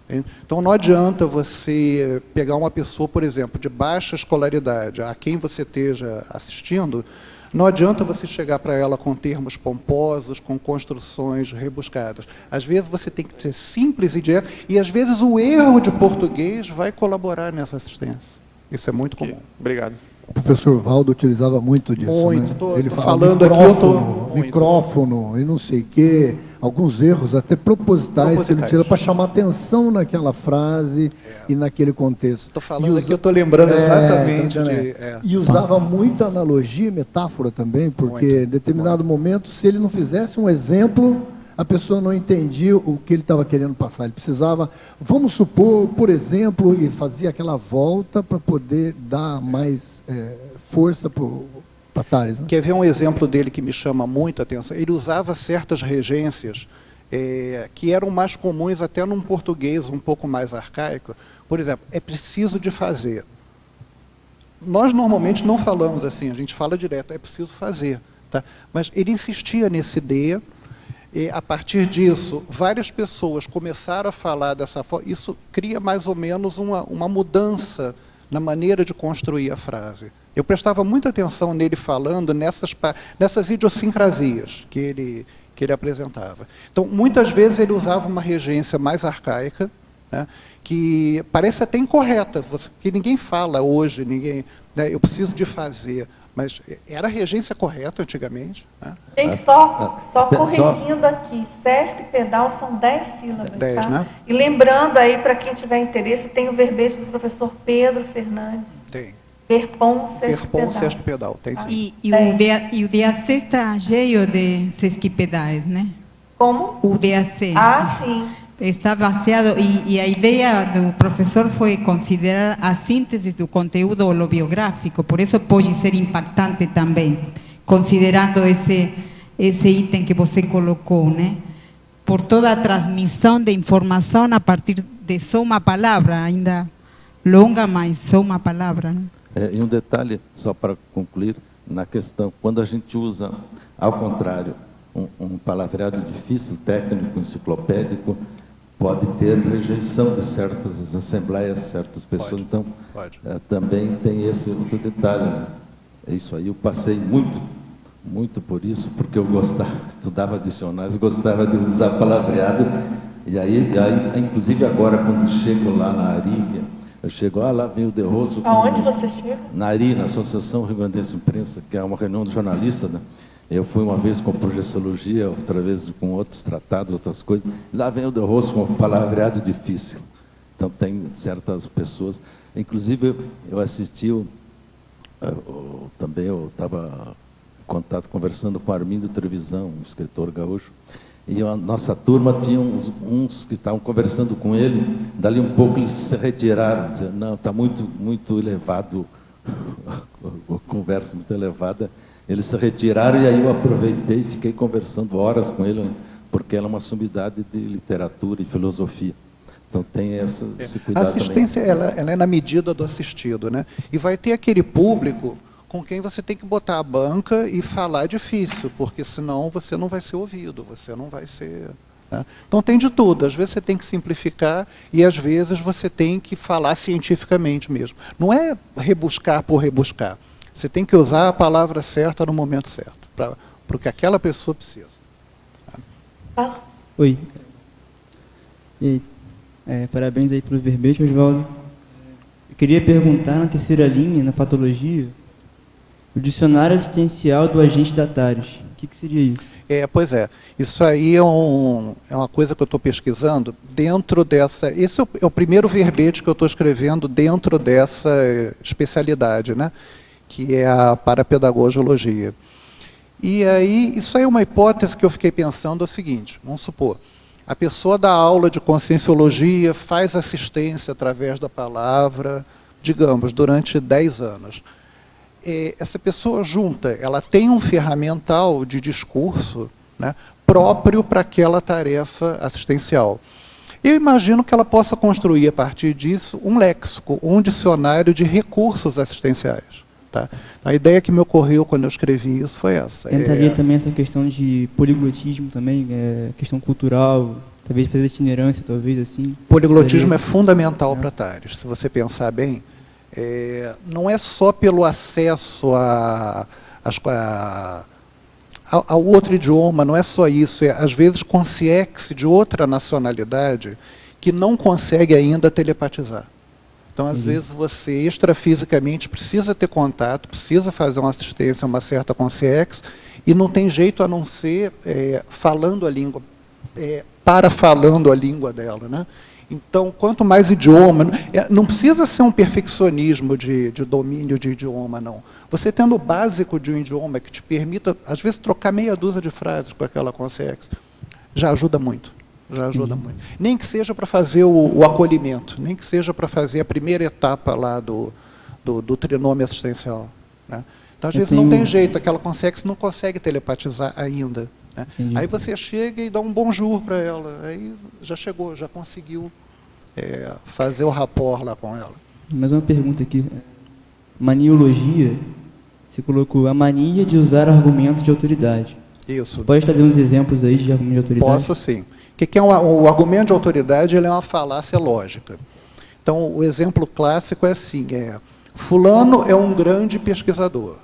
Então, não adianta você pegar uma pessoa, por exemplo, de baixa escolaridade, a quem você esteja assistindo, não adianta você chegar para ela com termos pomposos, com construções rebuscadas. Às vezes você tem que ser simples e direto, e às vezes o erro de português vai colaborar nessa assistência. Isso é muito comum.
Obrigado.
O professor Valdo utilizava muito disso.
Muito,
né? Ele
falando
micrófono,
aqui,
micrófono e não sei o quê, alguns erros até propositais que ele tira para chamar atenção naquela frase e naquele contexto.
Estou falando aqui, eu estou lembrando exatamente
E usava muita analogia e metáfora também, porque em determinado momento, se ele não fizesse um exemplo, a pessoa não entendia o que ele estava querendo passar. Ele precisava, vamos supor, por exemplo, e fazia aquela volta para poder dar mais força para Tales. Né?
Quer ver um exemplo dele que me chama muito a atenção? Ele usava certas regências que eram mais comuns até num português um pouco mais arcaico. Por exemplo, é preciso de fazer. Nós normalmente não falamos assim, a gente fala direto, é preciso fazer. Tá? Mas ele insistia nesse de. E, a partir disso, várias pessoas começaram a falar dessa forma. Isso cria mais ou menos uma mudança na maneira de construir a frase. Eu prestava muita atenção nele falando nessas idiosincrasias que ele apresentava. Então, muitas vezes ele usava uma regência mais arcaica, né, que parece até incorreta, que ninguém fala hoje, né, eu preciso de fazer. Mas era a regência correta antigamente. Né?
Gente, só corrigindo aqui, Sesc e pedal são 10 sílabas.
10,
tá?
né?
E lembrando aí, para quem tiver interesse, tem o verbete do professor Pedro Fernandes.
Tem.
Verpom, Sesc
Verpom, Sesc pedal, tem sim.
E o DAC está cheio de sesquipedais, né?
Como?
O DAC.
Ah, sim.
Está baseado, e a ideia do professor foi considerar a síntese do conteúdo holobiográfico, por isso pode ser impactante também, considerando esse item que você colocou, né? Por toda a transmissão de informação a partir de só uma palavra, ainda longa, mas só uma palavra. Né?
E um detalhe, só para concluir, na questão, quando a gente usa, ao contrário, um palavreado difícil, técnico, enciclopédico, pode ter rejeição de certas assembleias, certas pessoas. Então, também tem esse outro detalhe. Né? É isso aí, eu passei muito por isso, porque eu gostava, estudava dicionários, gostava de usar palavreado, e aí inclusive agora, quando chego lá na ARI, eu chego, lá vem o De Rosso.
Aonde você chega?
Na ARI, na Associação Rio Grandense Imprensa, que é uma reunião de jornalistas, né? Eu fui uma vez com projeciologia, outra vez com outros tratados, outras coisas. Lá vem o De Rosso com um palavreado difícil. Então, tem certas pessoas. Inclusive, eu assisti, também eu estava em contato, conversando com Armindo Trevisan, um escritor gaúcho, e a nossa turma tinha uns que estavam conversando com ele, dali um pouco eles se retiraram, dizendo, não, está muito elevado, a conversa muito elevada. Eles se retiraram e aí eu aproveitei e fiquei conversando horas com ele, porque ela é uma sumidade de literatura e filosofia. Então tem esse cuidado.
A assistência ela é na medida do assistido, né? E vai ter aquele público com quem você tem que botar a banca e falar difícil, porque senão você não vai ser ouvido, você não vai ser... Né? Então tem de tudo, às vezes você tem que simplificar e às vezes você tem que falar cientificamente mesmo. Não é rebuscar por rebuscar. Você tem que usar a palavra certa no momento certo, para o que aquela pessoa precisa.
Oi. E aí, parabéns aí pelo verbete, Oswaldo. Eu queria perguntar, na terceira linha, na fatologia, o dicionário assistencial do agente da Tales. O que seria isso?
Pois é. Isso aí é uma coisa que eu estou pesquisando dentro dessa... Esse é o primeiro verbete que eu estou escrevendo dentro dessa especialidade, né? Que é a parapedagogiologia. E aí, isso aí é uma hipótese que eu fiquei pensando, é o seguinte, vamos supor, A pessoa dá aula de conscienciologia, faz assistência através da palavra, digamos, durante 10 anos. Essa pessoa junta, ela tem um ferramental de discurso, né, próprio para aquela tarefa assistencial. Eu imagino que ela possa construir, a partir disso, um léxico, um dicionário de recursos assistenciais. Tá? A ideia que me ocorreu quando eu escrevi isso foi essa.
Entraria também essa questão de poliglotismo também, questão cultural, talvez fazer itinerância, talvez assim.
Poliglotismo é fundamental para a TARES. Se você pensar bem, não é só pelo acesso ao outro idioma, não é só isso. Às vezes, consciência de outra nacionalidade que não consegue ainda telepatizar. Então, às vezes, você extrafisicamente precisa ter contato, precisa fazer uma assistência a uma certa consciência, e não tem jeito a não ser falando a língua, falando a língua dela, né? Então, quanto mais idioma, não precisa ser um perfeccionismo de domínio de idioma, não. Você tendo o básico de um idioma que te permita, às vezes, trocar meia dúzia de frases com aquela consciência, já ajuda muito. Já ajuda muito. Nem que seja para fazer o acolhimento, nem que seja para fazer a primeira etapa lá do trinômio assistencial. Né? Então, às vezes, não tem jeito, aquela consciência não consegue telepatizar ainda. Né? Aí você chega e dá um bonjour para ela, aí já chegou, já conseguiu fazer o rapport lá com ela.
Mais uma pergunta aqui. Maniologia, você colocou a mania de usar argumentos de autoridade.
Isso.
Pode trazer uns exemplos aí de argumentos de autoridade?
Posso, sim. O que é o argumento de autoridade? Ele é uma falácia lógica. Então, o exemplo clássico é assim, fulano é um grande pesquisador.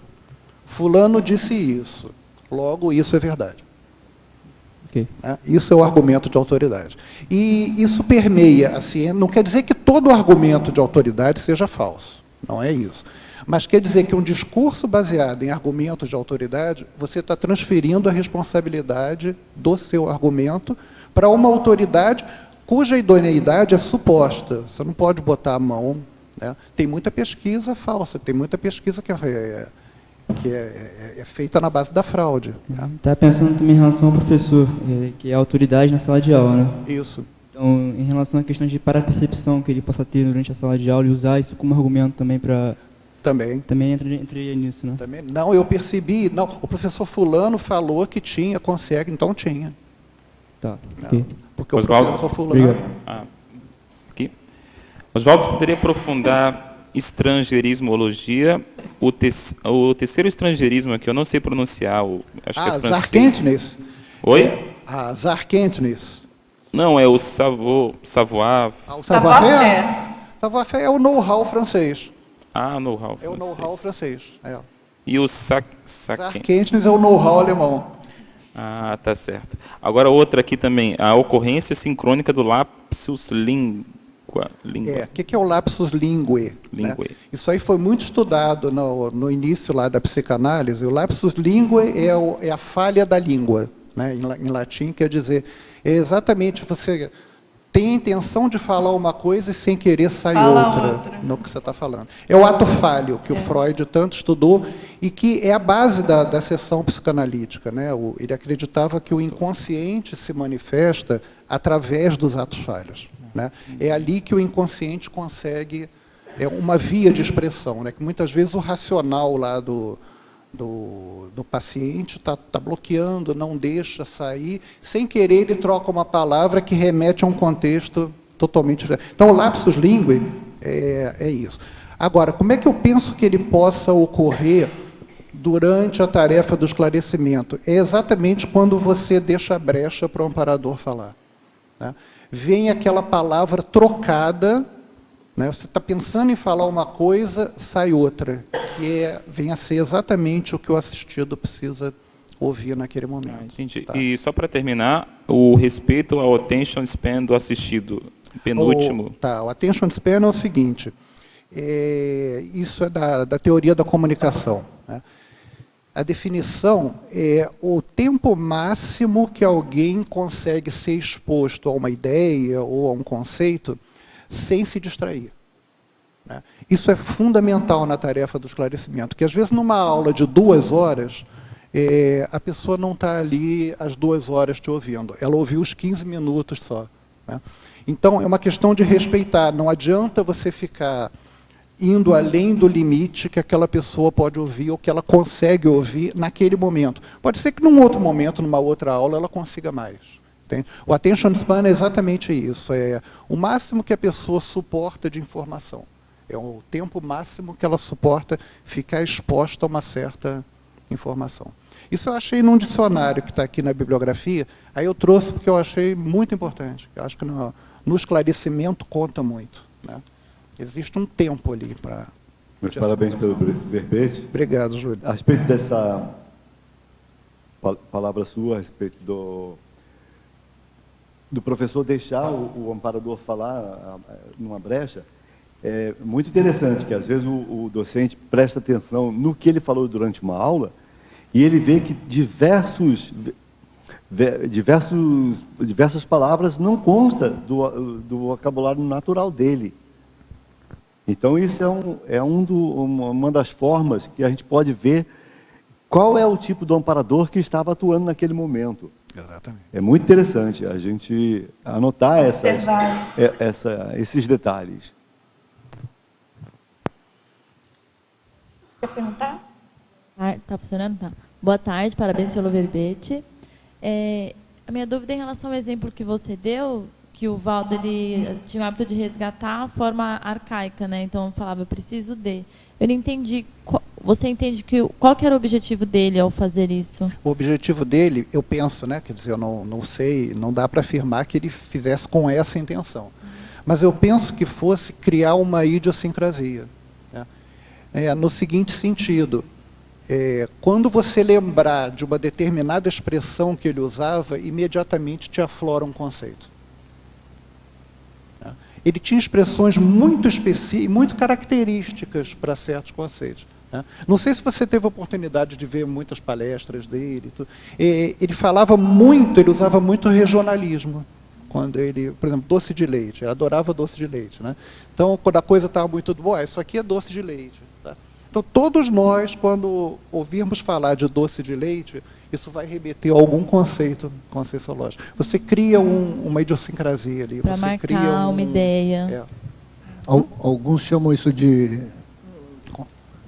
Fulano disse isso. Logo, isso é verdade.
Okay.
Isso é o argumento de autoridade. E isso permeia a ciência. Não quer dizer que todo argumento de autoridade seja falso. Não é isso. Mas quer dizer que um discurso baseado em argumentos de autoridade, você está transferindo a responsabilidade do seu argumento para uma autoridade cuja idoneidade é suposta. Você não pode botar a mão. Né? Tem muita pesquisa falsa, tem muita pesquisa que é feita na base da fraude.
Está pensando também em relação ao professor, que é a autoridade na sala de aula, né?
Isso.
Então, em relação à questão de parapercepção que ele possa ter durante a sala de aula e usar isso como argumento também para... Também entraria nisso, né?
Também. Não, eu percebi. Não, o professor fulano falou que tinha, consegue, então tinha.
Tá.
Okay. Porque Osvaldo, o professor fulano...
Aqui. Osvaldo, você poderia aprofundar estrangeirismologia, o terceiro estrangeirismo aqui, eu não sei pronunciar, acho que é francês.
Zarkentnis.
Oi?
Zarkentnis.
Não, é o savoir.
O savoir-faire? Savoir-faire é o know-how francês.
Know-how francês.
É o know-how francês.
E o
Zarkentnis é o know-how alemão.
Tá certo. Agora outra aqui também, a ocorrência sincrônica do lapsus língua.
O que é o lapsus linguae? Né? Isso aí foi muito estudado no início lá da psicanálise. O lapsus linguae é a falha da língua. Né? Em latim quer dizer, é exatamente você tem a intenção de falar uma coisa e sem querer sai outra no que você está falando. É o ato falho que o Freud tanto estudou e que é a base da sessão psicanalítica. Né? Ele acreditava que o inconsciente se manifesta através dos atos falhos. Né? É ali que o inconsciente consegue uma via de expressão, né? Que muitas vezes o racional lá do paciente está bloqueando, não deixa sair, sem querer ele troca uma palavra que remete a um contexto totalmente diferente. Então, o lapsus linguae é isso. Agora, como é que eu penso que ele possa ocorrer durante a tarefa do esclarecimento? É exatamente quando você deixa a brecha para o amparador falar. Né? Vem aquela palavra trocada, né? Você está pensando em falar uma coisa, sai outra, que vem a ser exatamente o que o assistido precisa ouvir naquele momento.
Entendi. Tá? E só para terminar, o respeito ao attention span do assistido, penúltimo.
O attention span é o seguinte, isso é da teoria da comunicação. Né? A definição é o tempo máximo que alguém consegue ser exposto a uma ideia ou a um conceito sem se distrair. Né? Isso é fundamental na tarefa do esclarecimento, que às vezes numa aula de 2 horas, a pessoa não está ali as 2 horas te ouvindo, ela ouviu os 15 minutos só. Né? Então, é uma questão de respeitar, não adianta você ficar indo além do limite que aquela pessoa pode ouvir ou que ela consegue ouvir naquele momento. Pode ser que num outro momento, numa outra aula, ela consiga mais. Entende? O attention span é exatamente isso, é o máximo que a pessoa suporta de informação. É o tempo máximo que ela suporta ficar exposta a uma certa informação. Isso eu achei num dicionário que está aqui na bibliografia, aí eu trouxe porque eu achei muito importante. Eu acho que no esclarecimento conta muito. Né? Existe um tempo ali para...
Meus parabéns pelo verbete.
Obrigado, Júlio.
A respeito dessa palavra sua, a respeito do professor deixar o amparador falar numa brecha, é muito interessante que, às vezes, o docente presta atenção no que ele falou durante uma aula e ele vê que diversas palavras não constam do vocabulário natural dele. Então, isso uma das formas que a gente pode ver qual é o tipo do amparador que estava atuando naquele momento.
Exatamente.
É muito interessante a gente anotar esses detalhes.
Quer perguntar?
Está funcionando? Tá. Boa tarde, parabéns pelo verbete. A minha dúvida é em relação ao exemplo que você deu, que o Valdo ele tinha o hábito de resgatar a forma arcaica, né? Então falava, eu preciso de. Eu não entendi. Você entende qual que era o objetivo dele ao fazer isso?
O objetivo dele, eu penso, né? Quer dizer, eu não sei, não dá para afirmar que ele fizesse com essa intenção. Mas eu penso que fosse criar uma idiosincrasia. Né? No seguinte sentido, quando você lembrar de uma determinada expressão que ele usava, imediatamente te aflora um conceito. Ele tinha expressões muito específicas, muito características para certos conceitos. Né? Não sei se você teve a oportunidade de ver muitas palestras dele. Ele falava muito, ele usava muito regionalismo. Quando ele, por exemplo, doce de leite, ele adorava doce de leite. Né? Então, quando a coisa estava muito boa, isso aqui é doce de leite. Tá? Então, todos nós, quando ouvirmos falar de doce de leite, isso vai remeter a algum conceito conceituológico. Você cria uma idiosincrasia ali.
Para marcar uma ideia.
Alguns chamam isso de...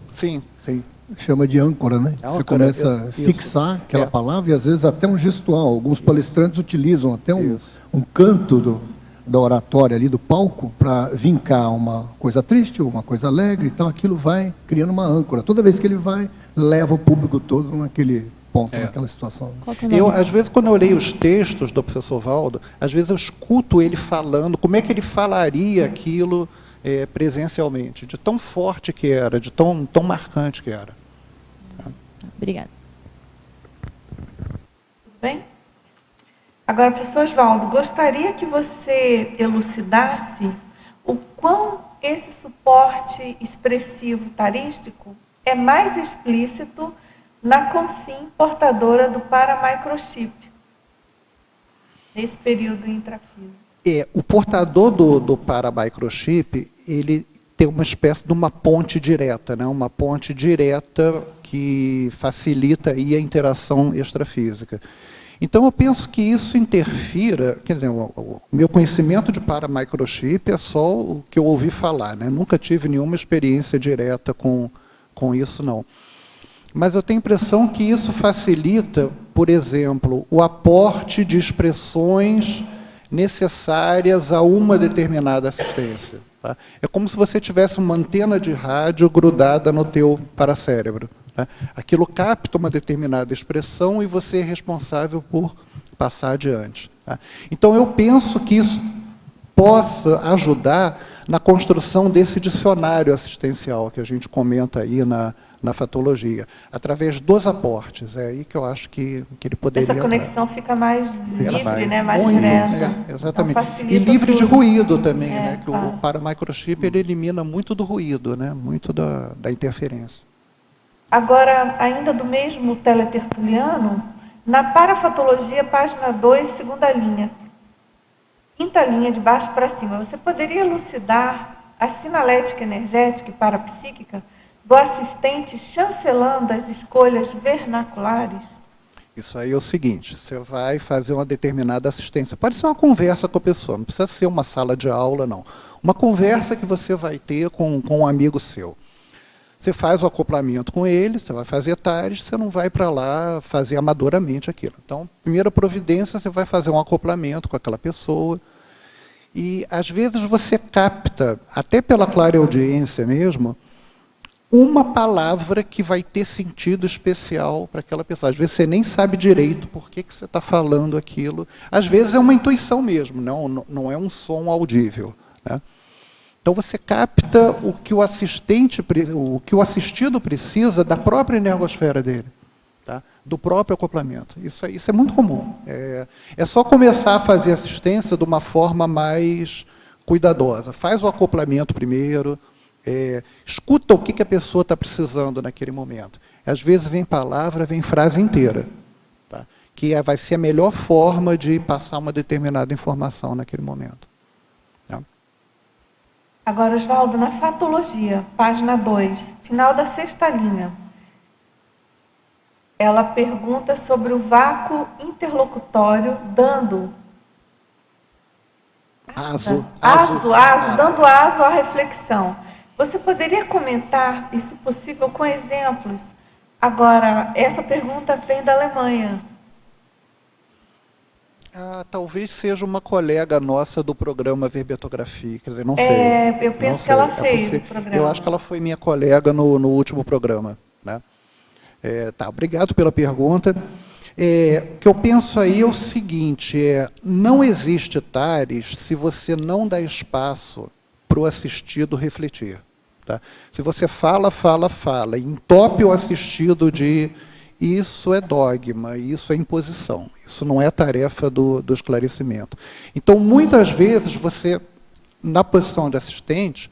Sim, sim.
Chama de âncora, né? Você começa a fixar aquela palavra e, às vezes, até um gestual. Alguns palestrantes utilizam até um canto da oratória ali, do palco, para vincar uma coisa triste, uma coisa alegre. Então, aquilo vai criando uma âncora. Toda vez que ele vai, leva o público todo naquele ponto, naquela situação.
Às vezes, quando eu leio os textos do professor Valdo, às vezes eu escuto ele falando, como é que ele falaria aquilo presencialmente, de tão forte que era, de tão marcante que era.
Obrigada.
Tudo bem? Agora, professor Osvaldo, gostaria que você elucidasse o quão esse suporte expressivo tarístico é mais explícito na consim portadora do paramicrochip, nesse período intrafísico.
O portador do paramicrochip, ele tem uma espécie de uma ponte direta, né? Uma ponte direta que facilita aí a interação extrafísica. Então, eu penso que isso interfira, quer dizer, o meu conhecimento de paramicrochip é só o que eu ouvi falar, né? Nunca tive nenhuma experiência direta com isso, não. Mas eu tenho a impressão que isso facilita, por exemplo, o aporte de expressões necessárias a uma determinada assistência. Tá? É como se você tivesse uma antena de rádio grudada no teu paracérebro. Tá? Aquilo capta uma determinada expressão e você é responsável por passar adiante. Tá? Então, eu penso que isso possa ajudar na construção desse dicionário assistencial que a gente comenta aí na fatologia, através dos aportes. É aí que eu acho que ele poderia...
Essa conexão fica mais livre, né? Mais direta.
Exatamente. Então, e livre de ruído também, né? Que o paramicrochip ele elimina muito do ruído, né? Muito da interferência.
Agora, ainda do mesmo teletertuliano, na parafatologia, página 2, segunda linha, quinta linha de baixo para cima, você poderia elucidar a sinalética energética e parapsíquica do assistente chancelando as escolhas vernaculares?
Isso aí é o seguinte, você vai fazer uma determinada assistência. Pode ser uma conversa com a pessoa, não precisa ser uma sala de aula, não. Uma conversa que você vai ter com um amigo seu. Você faz o acoplamento com ele, você vai fazer TARES, você não vai para lá fazer amadoramente aquilo. Então, primeira providência, você vai fazer um acoplamento com aquela pessoa. E, às vezes, você capta, até pela clareaudiência mesmo, uma palavra que vai ter sentido especial para aquela pessoa. Às vezes você nem sabe direito por que você está falando aquilo. Às vezes é uma intuição mesmo, não é um som audível, né? Então você capta o que o assistido precisa da própria energosfera dele, tá? Do próprio acoplamento. Isso é muito comum. É só começar a fazer assistência de uma forma mais cuidadosa. Faz o acoplamento primeiro. Escuta o que a pessoa está precisando naquele momento. Às vezes vem palavra, vem frase inteira, tá? Que vai ser a melhor forma de passar uma determinada informação naquele momento. Tá?
Agora, Oswaldo, na fatologia, página 2, final da 6ª linha, ela pergunta sobre o vácuo interlocutório dando aso, dando aso à reflexão. Você poderia comentar, e se possível, com exemplos? Agora, essa pergunta vem da Alemanha.
Talvez seja uma colega nossa do programa Verbetografia, quer dizer, não sei.
Eu penso que ela fez o programa.
Eu acho que ela foi minha colega no último programa, né? Obrigado pela pergunta. O que eu penso aí é o seguinte, não existe TARES se você não dá espaço para o assistido refletir. Tá? Se você fala, e entope o assistido de isso é dogma, isso é imposição, isso não é tarefa do esclarecimento. Então, muitas vezes, você, na posição de assistente,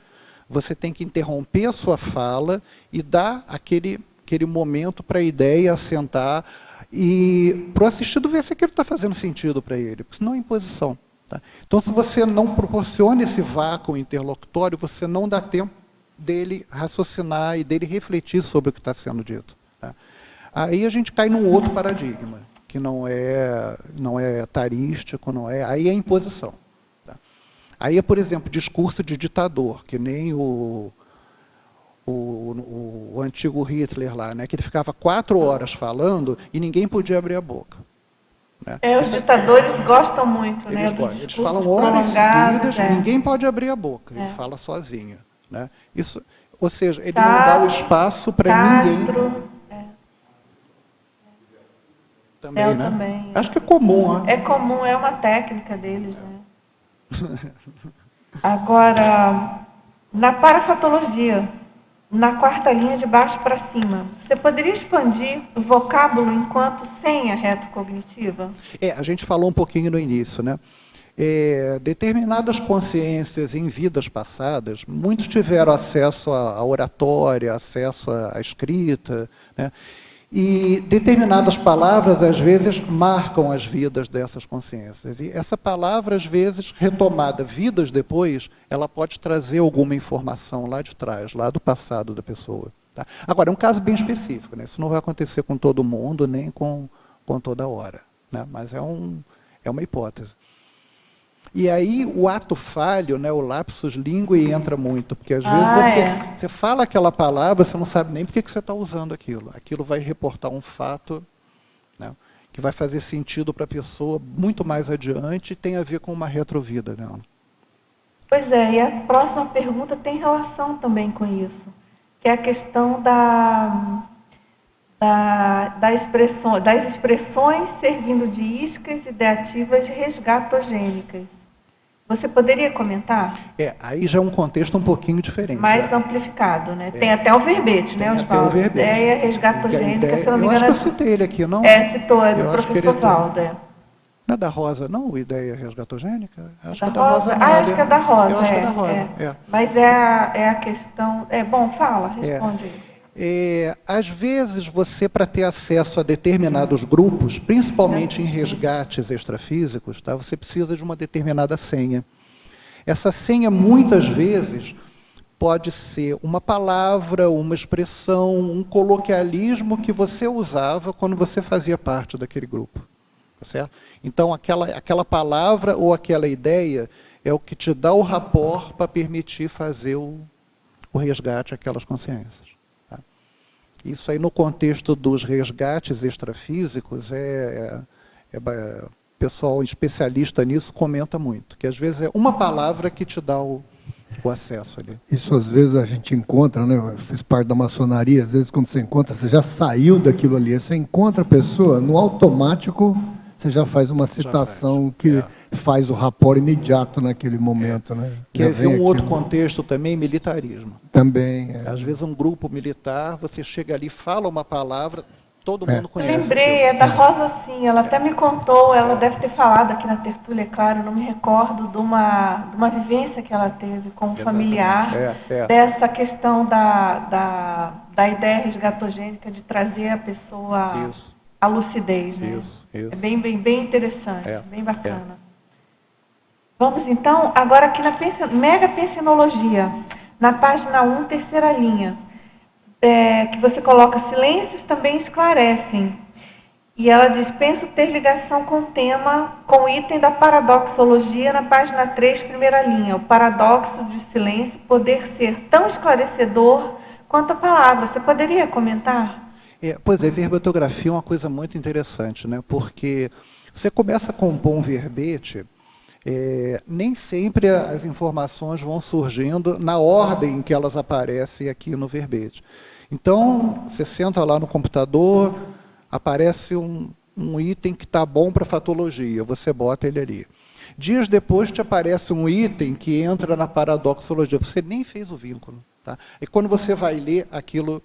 você tem que interromper a sua fala e dar aquele momento para a ideia assentar e para o assistido ver se aquilo está fazendo sentido para ele, porque senão é imposição. Tá? Então, se você não proporciona esse vácuo interlocutório, você não dá tempo dele raciocinar e dele refletir sobre o que está sendo dito. Tá? Aí a gente cai num outro paradigma, que não é tarístico, aí é imposição. Tá? Aí é, por exemplo, discurso de ditador, que nem o antigo Hitler lá, né, que ele ficava 4 horas falando e ninguém podia abrir a boca. Né?
Os ditadores gostam muito, né?
Eles falam horas seguidas, ninguém pode abrir a boca, ele fala sozinho. Né? Isso, ou seja, ele não dá o espaço para ninguém. Também, né?
Também.
Acho que é comum. Né?
É comum, é uma técnica deles. Né? Agora, na parafatologia, na 4ª linha de baixo para cima, você poderia expandir o vocábulo enquanto senha retrocognitiva?
A gente falou um pouquinho no início, né? Determinadas consciências em vidas passadas, muitos tiveram acesso à oratória, acesso à escrita, né? E determinadas palavras, às vezes, marcam as vidas dessas consciências. E essa palavra, às vezes, retomada vidas depois, ela pode trazer alguma informação lá de trás, lá do passado da pessoa. Tá? Agora, é um caso bem específico, né? Isso não vai acontecer com todo mundo, nem com toda hora. Né? Mas é uma hipótese. E aí o ato falho, né, o lapsus linguae entra muito, porque às vezes você fala aquela palavra, você não sabe nem por que você está usando aquilo. Aquilo vai reportar um fato, né, que vai fazer sentido para a pessoa muito mais adiante e tem a ver com uma retrovida dela.
Pois é, e a próxima pergunta tem relação também com isso, que é a questão das expressões servindo de iscas ideativas resgatogênicas. Você poderia comentar?
Aí já é um contexto um pouquinho diferente.
Mais amplificado, né? Tem até o verbete, né, Oswaldo?
Tem o verbete.
Ideia resgatogênica, se eu não me engano.
Eu acho que eu citei ele aqui, não?
Citou, é do professor Valdo.
Não é da Rosa, não? Ideia resgatogênica?
Acho que é da Rosa. Acho que é da Rosa.
Eu acho que é da Rosa.
Mas é a questão... bom, fala, responde aí.
Às vezes, você, para ter acesso a determinados grupos, principalmente em resgates extrafísicos, tá, você precisa de uma determinada senha. Essa senha, muitas vezes, pode ser uma palavra, uma expressão, um coloquialismo que você usava quando você fazia parte daquele grupo. Tá certo? Então, aquela palavra ou aquela ideia é o que te dá o rapport para permitir fazer o resgate àquelas consciências. Tá? Isso aí, no contexto dos resgates extrafísicos, o pessoal especialista nisso comenta muito, que às vezes é uma palavra que te dá o acesso ali.
Isso às vezes a gente encontra, né? Eu fiz parte da maçonaria, às vezes quando você encontra, você já saiu daquilo ali, você encontra a pessoa, no automático você já faz uma citação que faz o rapport imediato naquele momento. Né?
Quer ver um outro contexto também, militarismo.
Também.
Às vezes um grupo militar, você chega ali, fala uma palavra, todo mundo conhece.
Eu lembrei, é da Rosa sim, ela até me contou, ela deve ter falado aqui na tertúlia, é claro, não me recordo, de uma vivência que ela teve com um familiar, dessa questão da ideia resgatogênica de trazer a pessoa à lucidez. Né?
Isso.
É bem interessante, bem bacana. Vamos então, agora aqui na Mega Pensenologia, na página 1, terceira linha. Que você coloca silêncios também esclarecem. E ela diz, penso ter ligação com o tema, com o item da paradoxologia na página 3, primeira linha. O paradoxo de silêncio poder ser tão esclarecedor quanto a palavra. Você poderia comentar?
Pois é, verbetografia é uma coisa muito interessante, né? Porque você começa a compor um verbete, nem sempre as informações vão surgindo na ordem em que elas aparecem aqui no verbete. Então, você senta lá no computador, aparece um item que está bom para fatologia, você bota ele ali. Dias depois te aparece um item que entra na paradoxologia, você nem fez o vínculo. Tá? E quando você vai ler, aquilo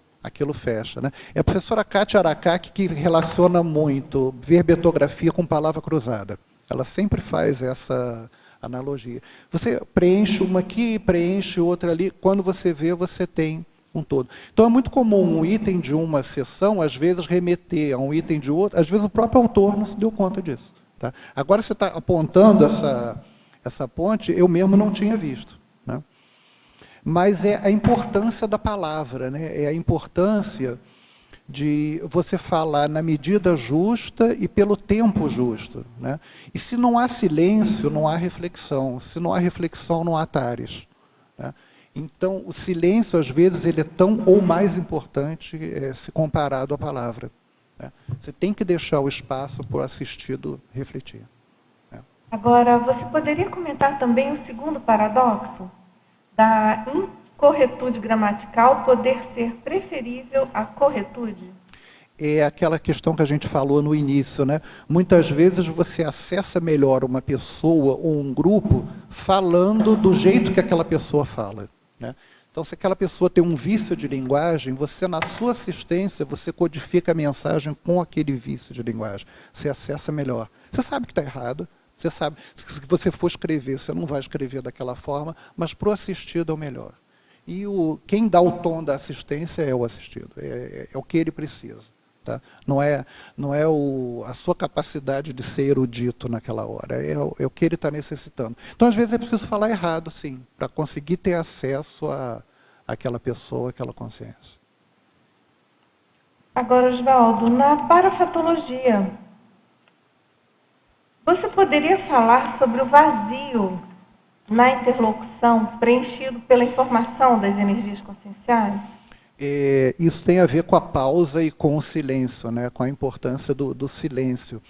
fecha. Né? É a professora Kátia Aracaki que relaciona muito verbetografia com palavra cruzada. Ela sempre faz essa analogia. Você preenche uma aqui, preenche outra ali, quando você vê, você tem um todo. Então é muito comum um item de uma sessão, às vezes, remeter a um item de outro, às vezes o próprio autor não se deu conta disso. Tá? Agora você está apontando essa ponte, eu mesmo não tinha visto. Né? Mas é a importância da palavra, né? É a importância de você falar na medida justa e pelo tempo justo. Né? E se não há silêncio, não há reflexão. Se não há reflexão, não há tares. Né? Então, o silêncio, às vezes, ele é tão ou mais importante se comparado à palavra. Né? Você tem que deixar o espaço para o assistido refletir. Né?
Agora, você poderia comentar também o segundo paradoxo? Da incorretude gramatical poder ser preferível à corretude?
É aquela questão que a gente falou no início, né? Muitas vezes você acessa melhor uma pessoa ou um grupo falando do jeito que aquela pessoa fala. Né? Então, se aquela pessoa tem um vício de linguagem, você, na sua assistência, você codifica a mensagem com aquele vício de linguagem. Você acessa melhor. Você sabe que está errado. Você sabe, se você for escrever, você não vai escrever daquela forma, mas para o assistido é o melhor. E quem dá o tom da assistência é o assistido, é o que ele precisa. Tá? Não é a sua capacidade de ser erudito naquela hora, é o que ele está necessitando. Então, às vezes, é preciso falar errado, sim, para conseguir ter acesso àquela pessoa, àquela consciência.
Agora, Oswaldo, na parafatologia, você poderia falar sobre o vazio na interlocução preenchido pela informação das energias conscienciais?
Isso tem a ver com a pausa e com o silêncio, né? Com a importância do silêncio.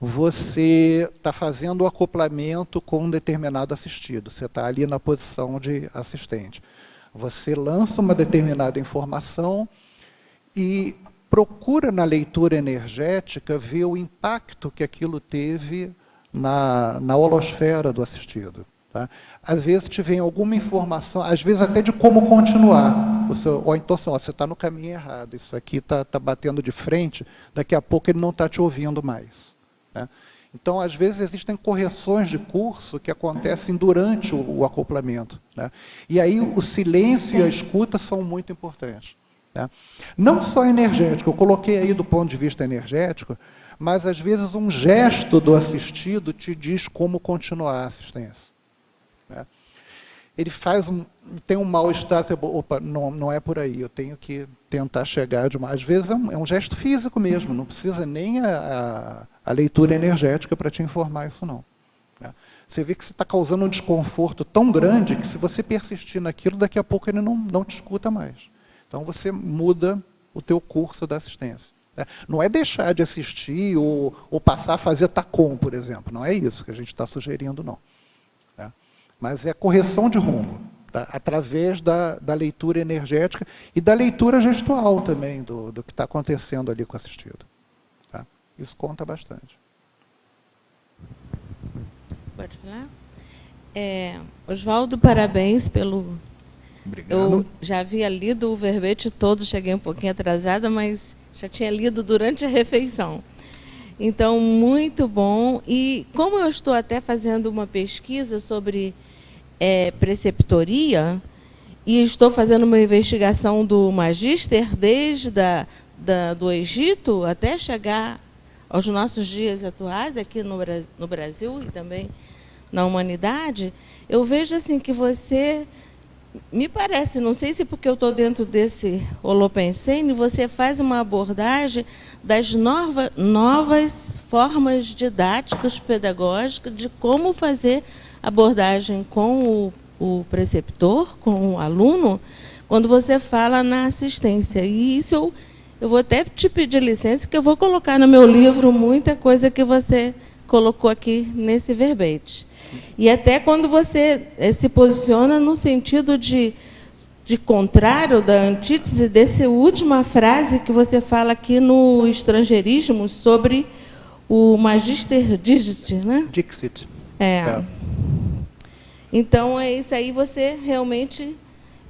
Você está fazendo o acoplamento com um determinado assistido, você está ali na posição de assistente. Você lança uma determinada informação e procura na leitura energética ver o impacto que aquilo teve na holosfera do assistido. Tá? Às vezes te vem alguma informação, às vezes até de como continuar. Ou então, você está no caminho errado, isso aqui está batendo de frente, daqui a pouco ele não está te ouvindo mais. Né? Então, às vezes, existem correções de curso que acontecem durante o acoplamento. Né? E aí o silêncio e a escuta são muito importantes. Né? Não só energético, eu coloquei aí do ponto de vista energético, mas às vezes um gesto do assistido te diz como continuar a assistência. Né? ele tem um mal-estar, opa, não é por aí, eu tenho que tentar chegar de uma... Às vezes é um gesto físico mesmo, não precisa nem a leitura energética para te informar isso não. Né? Você vê que você está causando um desconforto tão grande que se você persistir naquilo, daqui a pouco ele não te escuta mais. Então você muda o teu curso da assistência. Né? Não é deixar de assistir ou passar a fazer TACOM, por exemplo. Não é isso que a gente está sugerindo, não. Né? Mas é correção de rumo, tá? Através da leitura energética e da leitura gestual também, do que está acontecendo ali com o assistido. Tá? Isso conta bastante.
Pode falar? Oswaldo, parabéns pelo...
Obrigado.
Eu já havia lido o verbete todo, cheguei um pouquinho atrasada, mas já tinha lido durante a refeição. Então, muito bom. E como eu estou até fazendo uma pesquisa sobre preceptoria, e estou fazendo uma investigação do Magíster desde do Egito até chegar aos nossos dias atuais, aqui no Brasil e também na humanidade, eu vejo assim que você, me parece, não sei se porque eu estou dentro desse Holopensene, você faz uma abordagem das novas formas didáticas, pedagógicas, de como fazer abordagem com o preceptor, com o aluno, quando você fala na assistência. E isso eu vou até te pedir licença, que eu vou colocar no meu livro muita coisa que você colocou aqui nesse verbete. E até quando você se posiciona no sentido de contrário, da antítese dessa última frase que você fala aqui no estrangeirismo sobre o Magister Dixit, né?
Dixit.
Então, é isso aí, você realmente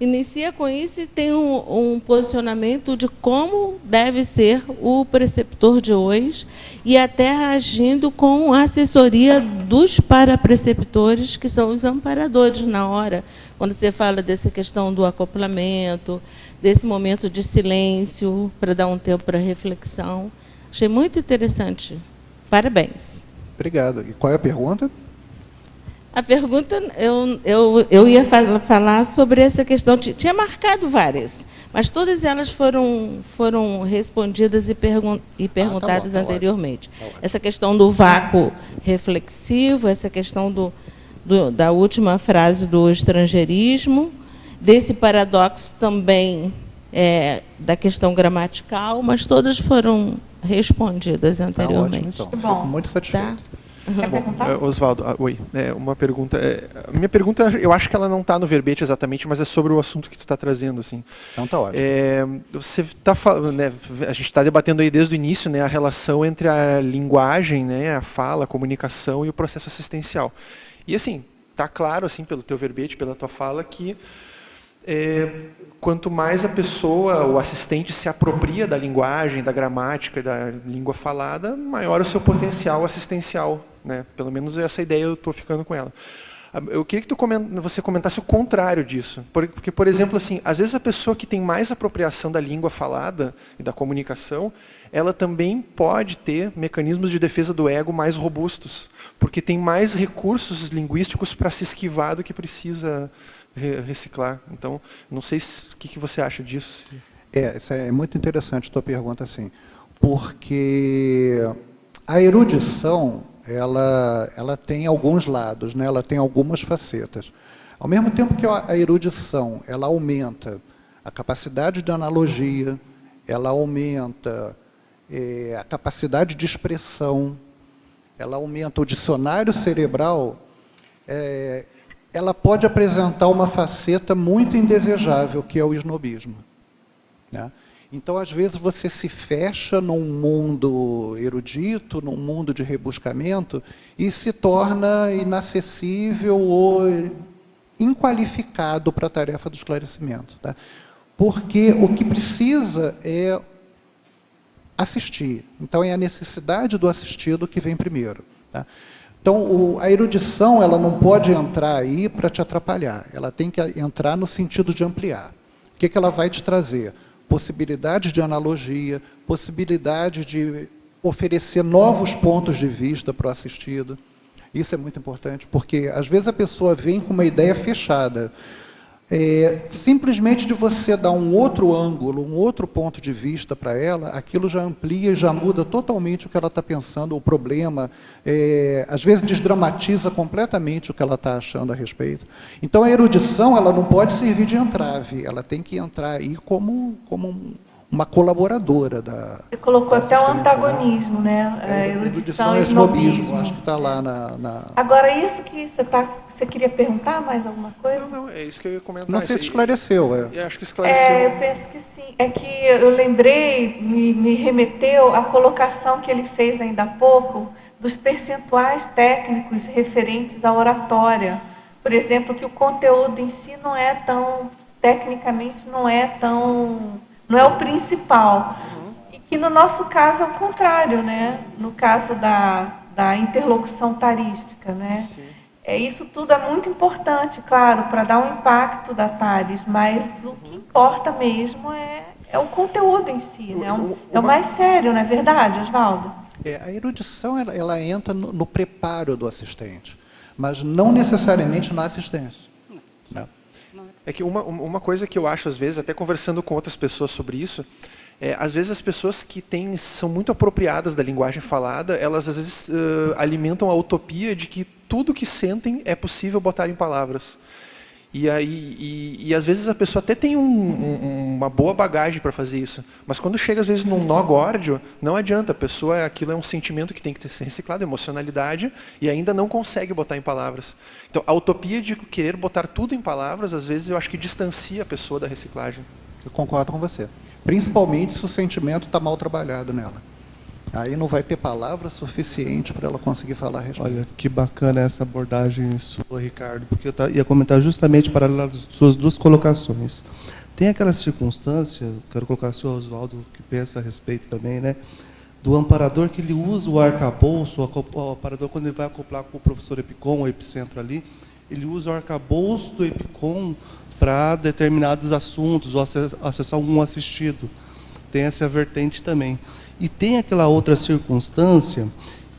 inicia com isso e tem um posicionamento de como deve ser o preceptor de hoje e até agindo com a assessoria dos parapreceptores, que são os amparadores na hora, quando você fala dessa questão do acoplamento, desse momento de silêncio, para dar um tempo para reflexão. Achei muito interessante. Parabéns.
Obrigado. E qual é a pergunta?
A pergunta, eu ia falar sobre essa questão, tinha marcado várias, mas todas elas foram respondidas e perguntadas anteriormente. Essa questão do vácuo reflexivo, essa questão da última frase do estrangeirismo, desse paradoxo também da questão gramatical, mas todas foram respondidas anteriormente.
Tá ótimo, então. Fico muito satisfeito.
Tá?
Bom, Oswaldo, oi. Uma pergunta. A minha pergunta, eu acho que ela não está no verbete exatamente, mas é sobre o assunto que tu está trazendo, assim.
Então tá ótimo.
Você está falando, né? A gente está debatendo aí desde o início, né, a relação entre a linguagem, né, a fala, a comunicação e o processo assistencial. E assim, está claro, assim, pelo teu verbete, pela tua fala, que quanto mais a pessoa, o assistente, se apropria da linguagem, da gramática, da língua falada, maior o seu potencial assistencial. Né? Pelo menos essa ideia eu estou ficando com ela. Eu queria que você comentasse o contrário disso. Porque, por exemplo, assim, às vezes a pessoa que tem mais apropriação da língua falada e da comunicação, ela também pode ter mecanismos de defesa do ego mais robustos, porque tem mais recursos linguísticos para se esquivar do que precisa reciclar. Então, não sei o que você acha disso.
Isso é muito interessante a tua pergunta, assim, porque a erudição, ela tem alguns lados, né? Ela tem algumas facetas. Ao mesmo tempo que a erudição, ela aumenta a capacidade de analogia, ela aumenta a capacidade de expressão, ela aumenta o dicionário cerebral, ela pode apresentar uma faceta muito indesejável, que é o esnobismo. Né? Então, às vezes, você se fecha num mundo erudito, num mundo de rebuscamento, e se torna inacessível ou inqualificado para a tarefa do esclarecimento. Tá? Porque o que precisa é assistir. Então, é a necessidade do assistido que vem primeiro. Tá? Então, a erudição, ela não pode entrar aí para te atrapalhar. Ela tem que entrar no sentido de ampliar. O que ela vai te trazer? Possibilidades de analogia, possibilidade de oferecer novos pontos de vista para o assistido. Isso é muito importante, porque às vezes a pessoa vem com uma ideia fechada. Simplesmente de você dar um outro ângulo, um outro ponto de vista para ela, aquilo já amplia e já muda totalmente o que ela está pensando, o problema, às vezes desdramatiza completamente o que ela está achando a respeito. Então a erudição, ela não pode servir de entrave, ela tem que entrar aí como uma colaboradora da...
Você colocou
da
até o
assistência,
antagonismo, né? A erudição e
snobismo, acho que está lá na...
Agora, isso que você queria perguntar, mais alguma coisa?
Não, é isso que eu ia comentar.
Não sei se esclareceu.
Eu acho que esclareceu.
Eu penso que sim. É que eu lembrei, me remeteu à colocação que ele fez ainda há pouco, dos percentuais técnicos referentes à oratória. Por exemplo, que o conteúdo em si não é tão, tecnicamente, não é o principal. E que no nosso caso é o contrário, né? No caso da interlocução tarística, né?
Sim.
Isso tudo é muito importante, claro, para dar um impacto da TARES, mas o que importa mesmo é o conteúdo em si, né? É o mais sério, não é verdade, Oswaldo?
A erudição, ela entra no preparo do assistente, mas não necessariamente na assistência. Né?
É que uma coisa que eu acho, às vezes, até conversando com outras pessoas sobre isso, às vezes as pessoas que são muito apropriadas da linguagem falada, elas às vezes alimentam a utopia de que tudo que sentem é possível botar em palavras. E às vezes a pessoa até tem uma boa bagagem para fazer isso, mas quando chega às vezes num nó górdio, não adianta, aquilo é um sentimento que tem que ser reciclado, emocionalidade, e ainda não consegue botar em palavras. Então a utopia de querer botar tudo em palavras, às vezes eu acho que distancia a pessoa da reciclagem.
Eu concordo com você. Principalmente se o sentimento está mal trabalhado nela. Aí não vai ter palavra suficiente para ela conseguir falar a respeito.
Olha, que bacana essa abordagem sua, Ricardo, porque eu ia comentar justamente para as suas duas colocações. Tem aquela circunstância, quero colocar o senhor Oswaldo, que pensa a respeito também, né, do amparador que ele usa o arcabouço, o amparador quando ele vai acoplar com o professor Epicom, o epicentro ali, ele usa o arcabouço do Epicom para determinados assuntos, ou acessar um assistido. Tem essa vertente também. E tem aquela outra circunstância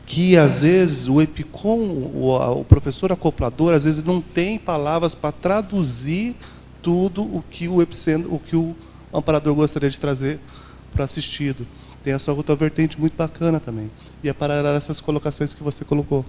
que, às vezes, o Epicom, o professor acoplador, às vezes não tem palavras para traduzir tudo o que o amparador gostaria de trazer para o assistido. Tem essa outra vertente muito bacana também. E é para essas colocações que você colocou.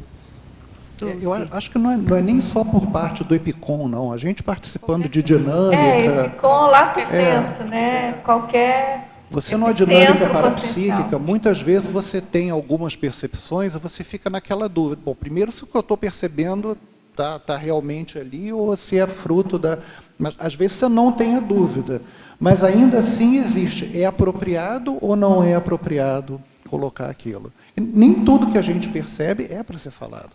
Eu acho que não é nem só por parte do Epicom, não. A gente participando de dinâmica...
Epicom, lato sensu, né? Qualquer...
Você numa dinâmica parapsíquica, muitas vezes você tem algumas percepções e você fica naquela dúvida. Bom, primeiro, se o que eu estou percebendo está realmente ali ou se é fruto da... Mas, às vezes, você não tem a dúvida. Mas, ainda assim, existe. É apropriado ou não é apropriado colocar aquilo? E nem tudo que a gente percebe é para ser falado.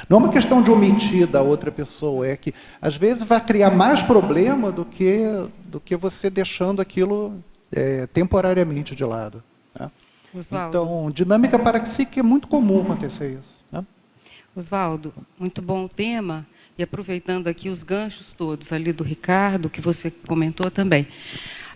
Não é uma questão de omitir da outra pessoa, é que, às vezes, vai criar mais problema do que você deixando aquilo... temporariamente de lado. Né? Então, dinâmica parapsíquica é muito comum acontecer isso. Né?
Oswaldo, muito bom o tema, e aproveitando aqui os ganchos todos ali do Ricardo, que você comentou também.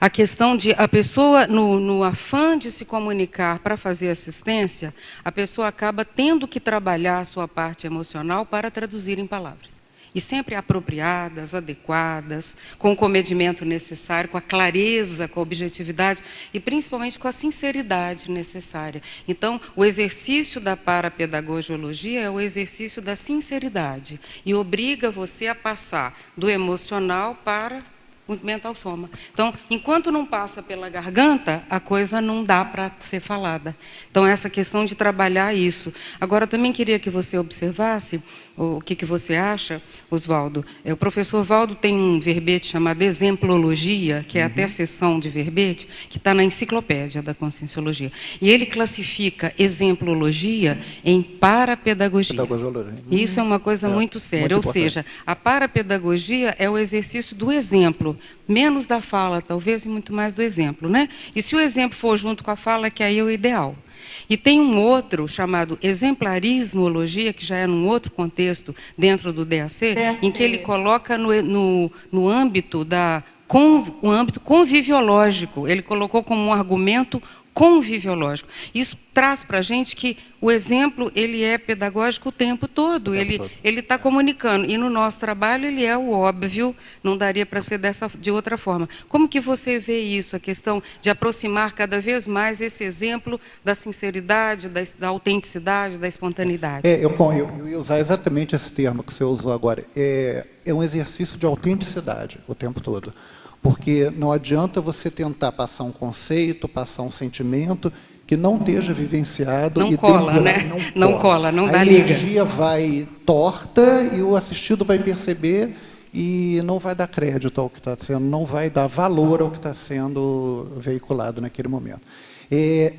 A questão de a pessoa, no afã de se comunicar para fazer assistência, a pessoa acaba tendo que trabalhar a sua parte emocional para traduzir em palavras. E sempre apropriadas, adequadas, com o comedimento necessário, com a clareza, com a objetividade e principalmente com a sinceridade necessária. Então, o exercício da parapedagogiologia é o exercício da sinceridade e obriga você a passar do emocional para o mental soma. Então, enquanto não passa pela garganta, a coisa não dá para ser falada. Então, essa questão de trabalhar isso. Agora, também queria que você observasse o que você acha, Oswaldo. O professor Valdo tem um verbete chamado exemplologia, que é até a seção de verbete, que está na enciclopédia da Conscienciologia. E ele classifica exemplologia em parapedagogia. E isso é uma coisa muito séria. Ou seja, a parapedagogia é o exercício do exemplo, menos da fala, talvez, e muito mais do exemplo, né? E se o exemplo for junto com a fala, que aí é o ideal. E tem um outro chamado exemplarismologia, que já é num outro contexto dentro do DAC, em que ele coloca no âmbito um âmbito conviviológico. Ele colocou como um argumento conviviológico. Isso traz para a gente que o exemplo ele é pedagógico o tempo todo, ele está comunicando, e no nosso trabalho ele é o óbvio, não daria para ser de outra forma. Como que você vê isso, a questão de aproximar cada vez mais esse exemplo da sinceridade, da autenticidade, da espontaneidade?
Eu ia usar exatamente esse termo que você usou agora. É um exercício de autenticidade o tempo todo. Porque não adianta você tentar passar um conceito, passar um sentimento que não esteja vivenciado.
Não cola, né? Não cola, não dá liga.
A energia vai torta e o assistido vai perceber e não vai dar crédito ao que está sendo, não vai dar valor ao que está sendo veiculado naquele momento.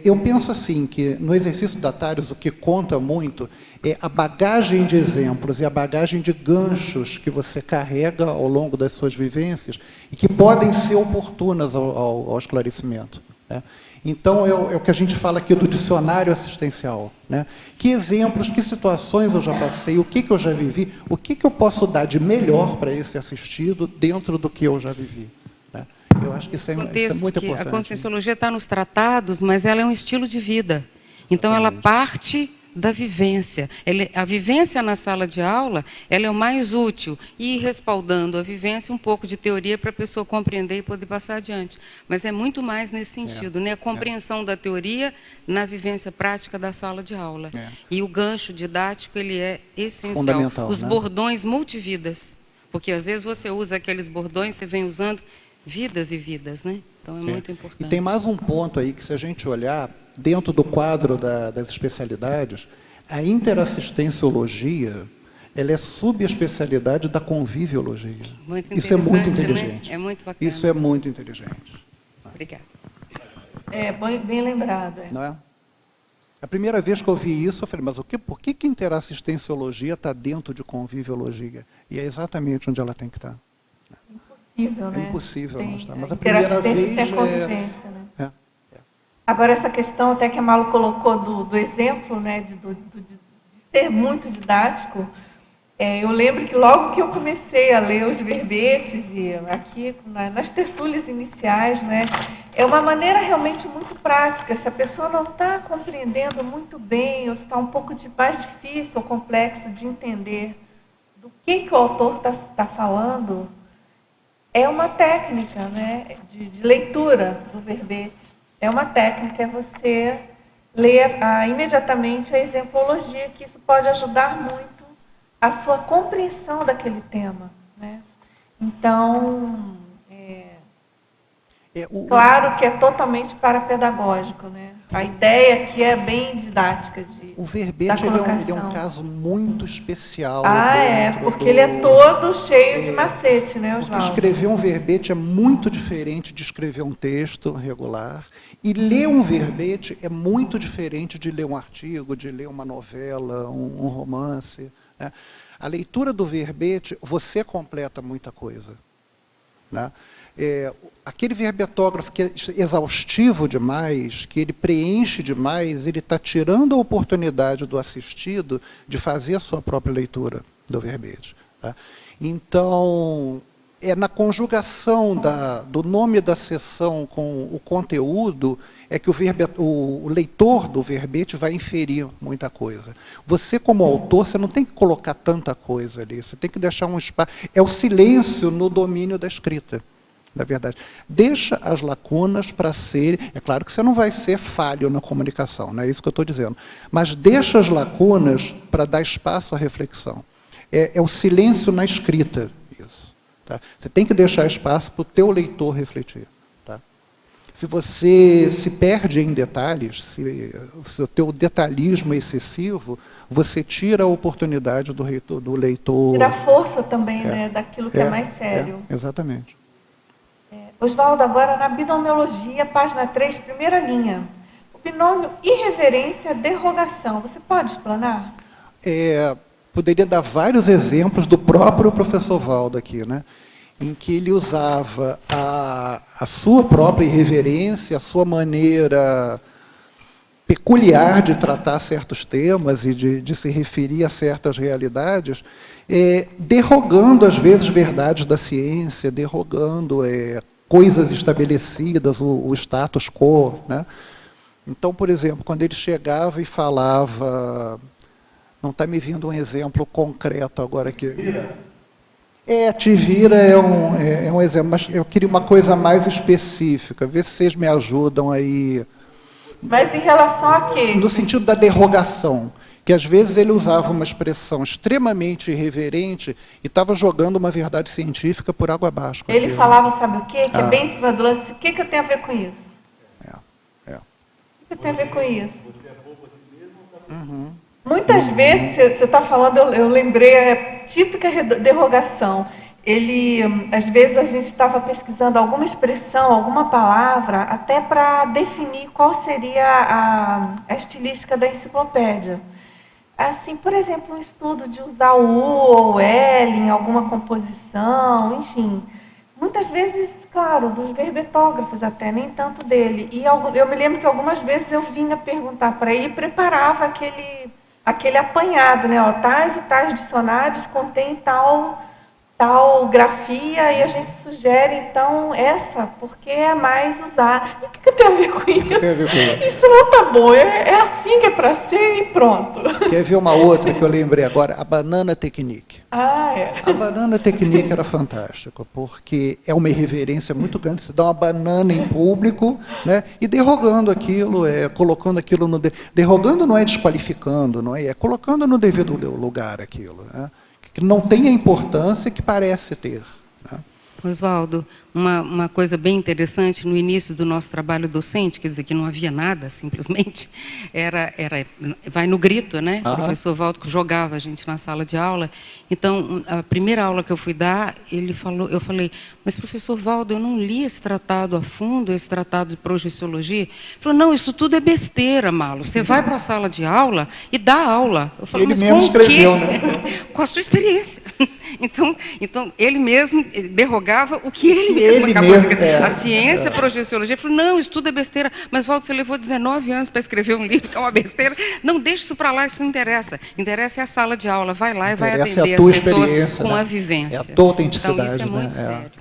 Eu penso assim, que no exercício da Tares o que conta muito é a bagagem de exemplos e a bagagem de ganchos que você carrega ao longo das suas vivências e que podem ser oportunas ao esclarecimento, né? Então, é o que a gente fala aqui do dicionário assistencial, né? Que exemplos, que situações eu já passei, o que eu já vivi, o que eu posso dar de melhor para esse assistido dentro do que eu já vivi, né? Eu acho que isso é muito importante.
A conscienciologia está nos tratados, mas ela é um estilo de vida. Então, ela parte da vivência. A vivência na sala de aula, ela é o mais útil, e respaldando a vivência, um pouco de teoria para a pessoa compreender e poder passar adiante. Mas é muito mais nesse sentido, né? A compreensão da teoria na vivência prática da sala de aula. E o gancho didático, ele é essencial.
Fundamental,
os
né?
bordões multividas, porque às vezes você usa aqueles bordões, você vem usando vidas e vidas, né? Então é muito importante.
E tem mais um ponto aí que, se a gente olhar dentro do quadro das especialidades, a interassistenciologia, ela é subespecialidade da conviviologia. Isso é muito inteligente.
Né? É muito bacana.
Isso é muito inteligente.
Obrigada.
Bem lembrado.
Não é? A primeira vez que eu vi isso, eu falei, mas por que interassistenciologia está dentro de conviviologia? E é exatamente onde ela tem que estar.
Impossível, né?
É impossível não estar. Mas a
primeira vez
é
convivência, né? Agora, essa questão até que a Malu colocou do exemplo, né, de ser muito didático, eu lembro que logo que eu comecei a ler os verbetes, e aqui nas tertúlias iniciais, né, é uma maneira realmente muito prática. Se a pessoa não está compreendendo muito bem, ou se está um pouco mais difícil ou complexo de entender do que o autor está falando, é uma técnica, né, de leitura do verbete. É uma técnica, é você ler imediatamente a exemplologia, que isso pode ajudar muito a sua compreensão daquele tema, né? Então, claro que é totalmente parapedagógico, né? A ideia aqui é bem didática.
O verbete ele é um caso muito especial.
Porque ele é todo cheio de macete, né, Oswaldo?
Escrever um verbete é muito diferente de escrever um texto regular. E ler um verbete é muito diferente de ler um artigo, de ler uma novela, um romance, né? A leitura do verbete, você completa muita coisa, né? Aquele verbetógrafo que é exaustivo demais, que ele preenche demais, ele está tirando a oportunidade do assistido de fazer a sua própria leitura do verbete, tá? Então, é na conjugação do nome da sessão com o conteúdo é que o leitor do verbete vai inferir muita coisa. Você, como autor, você não tem que colocar tanta coisa ali, você tem que deixar um espaço. É o silêncio no domínio da escrita, na verdade. Deixa as lacunas para serem... É claro que você não vai ser falho na comunicação, não é isso que eu estou dizendo. Mas deixa as lacunas para dar espaço à reflexão. É o silêncio na escrita, isso. Tá? Você tem que deixar espaço para o teu leitor refletir. Tá? Se você se perde em detalhes, se o teu detalhismo é excessivo, você tira a oportunidade do leitor...
Tira a força também, né, daquilo que é mais sério.
Exatamente.
Oswaldo, agora na binomiologia, página 3, primeira linha. O binômio irreverência-derrogação. Você pode explanar?
Poderia dar vários exemplos do próprio professor Valdo aqui, né? Em que ele usava a sua própria irreverência, a sua maneira peculiar de tratar certos temas e de se referir a certas realidades, derrogando, às vezes, verdades da ciência, derrogando coisas estabelecidas, o status quo, né? Então, por exemplo, quando ele chegava e falava... Não está me vindo um exemplo concreto agora aqui. Te vira é um exemplo, mas eu queria uma coisa mais específica. Vê se vocês me ajudam aí.
Mas em relação a quê?
No sentido da derrogação. Que às vezes ele usava uma expressão extremamente irreverente e estava jogando uma verdade científica por água abaixo.
Ele falava, sabe o quê? Que é bem em cima do lance. O que eu tenho a ver com isso? O que eu tenho a ver com isso?
Você é bobo assim mesmo ou tá...
Muitas vezes, você está falando, eu lembrei, é típica derrogação. Às vezes a gente estava pesquisando alguma expressão, alguma palavra, até para definir qual seria a estilística da enciclopédia. Assim, por exemplo, um estudo de usar o U ou o L em alguma composição, enfim. Muitas vezes, claro, dos verbetógrafos até, nem tanto dele. E eu me lembro que algumas vezes eu vinha perguntar para ele e preparava aquele apanhado, né? Tais e tais dicionários contêm tal grafia e a gente sugere, então, essa, porque é mais usada. E o que eu tenho a ver com isso? Isso não tá bom, é assim que é para ser e pronto.
Quer ver uma outra que eu lembrei agora? A banana technique. A banana technique era fantástica, porque é uma irreverência muito grande. Você dá uma banana em público, né, e derrogando aquilo, colocando aquilo no... Derrogando não é desqualificando, não é colocando no devido lugar aquilo, né? Que não tem a importância que parece ter. Né?
Oswaldo, uma coisa bem interessante, no início do nosso trabalho docente, quer dizer, que não havia nada, simplesmente, vai no grito, né? O professor Valdo jogava a gente na sala de aula. Então, a primeira aula que eu fui dar, eu falei, mas professor Valdo, eu não li esse tratado a fundo, esse tratado de projeciologia. Ele falou, não, isso tudo é besteira, Malo. Você vai para a sala de aula e dá aula. Eu falei,
ele mesmo escreveu, né?
Com a sua experiência. Então, ele mesmo derrogava o que ele mesmo acabou de escrever. A ciência, a projeciologia. Ele falou, não, isso tudo é besteira. Mas, Valdo, você levou 19 anos para escrever um livro que é uma besteira. Não, deixa isso para lá, isso não interessa. Interessa é a sala de aula. Vai lá e vai atender as pessoas com a vivência.
É a tua autenticidade.
Então, isso é muito sério.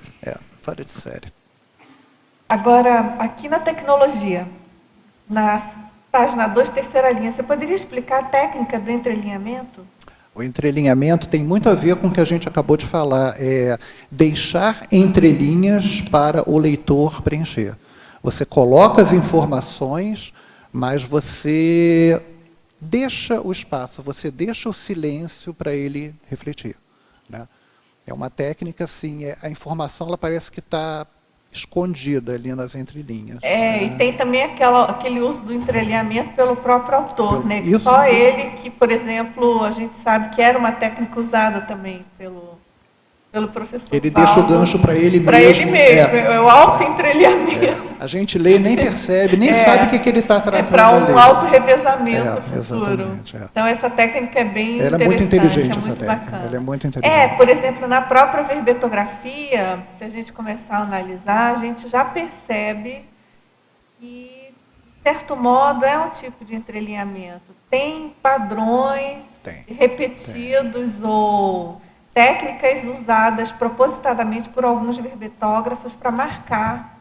Fora de sério.
Agora, aqui na tecnologia, na página 2, terceira linha, você poderia explicar a técnica do entrelinhamento?
O entrelinhamento tem muito a ver com o que a gente acabou de falar, deixar entrelinhas para o leitor preencher. Você coloca as informações, mas você deixa o espaço, você deixa o silêncio para ele refletir. Né? É uma técnica, assim, a informação ela parece que está escondida ali nas entrelinhas.
E tem também aquele uso do entrelinhamento pelo próprio autor, né?
Isso.
Só ele que, por exemplo, a gente sabe que era uma técnica usada também pelo professor
Ele
Valdo,
deixa o gancho para ele mesmo.
Para ele mesmo, é o auto-entrelinhamento.
A gente lê, nem percebe, nem sabe o que ele está tratando.
É para um auto-revezamento futuro.
Exatamente.
Então, essa técnica é bem interessante.
Ela é muito inteligente,
é muito
essa técnica.
bacana.
Ela é muito inteligente.
Por exemplo, na própria verbetografia, se a gente começar a analisar, a gente já percebe que, de certo modo, é um tipo de entrelinhamento. Tem padrões repetidos ou técnicas usadas propositadamente por alguns verbetógrafos para marcar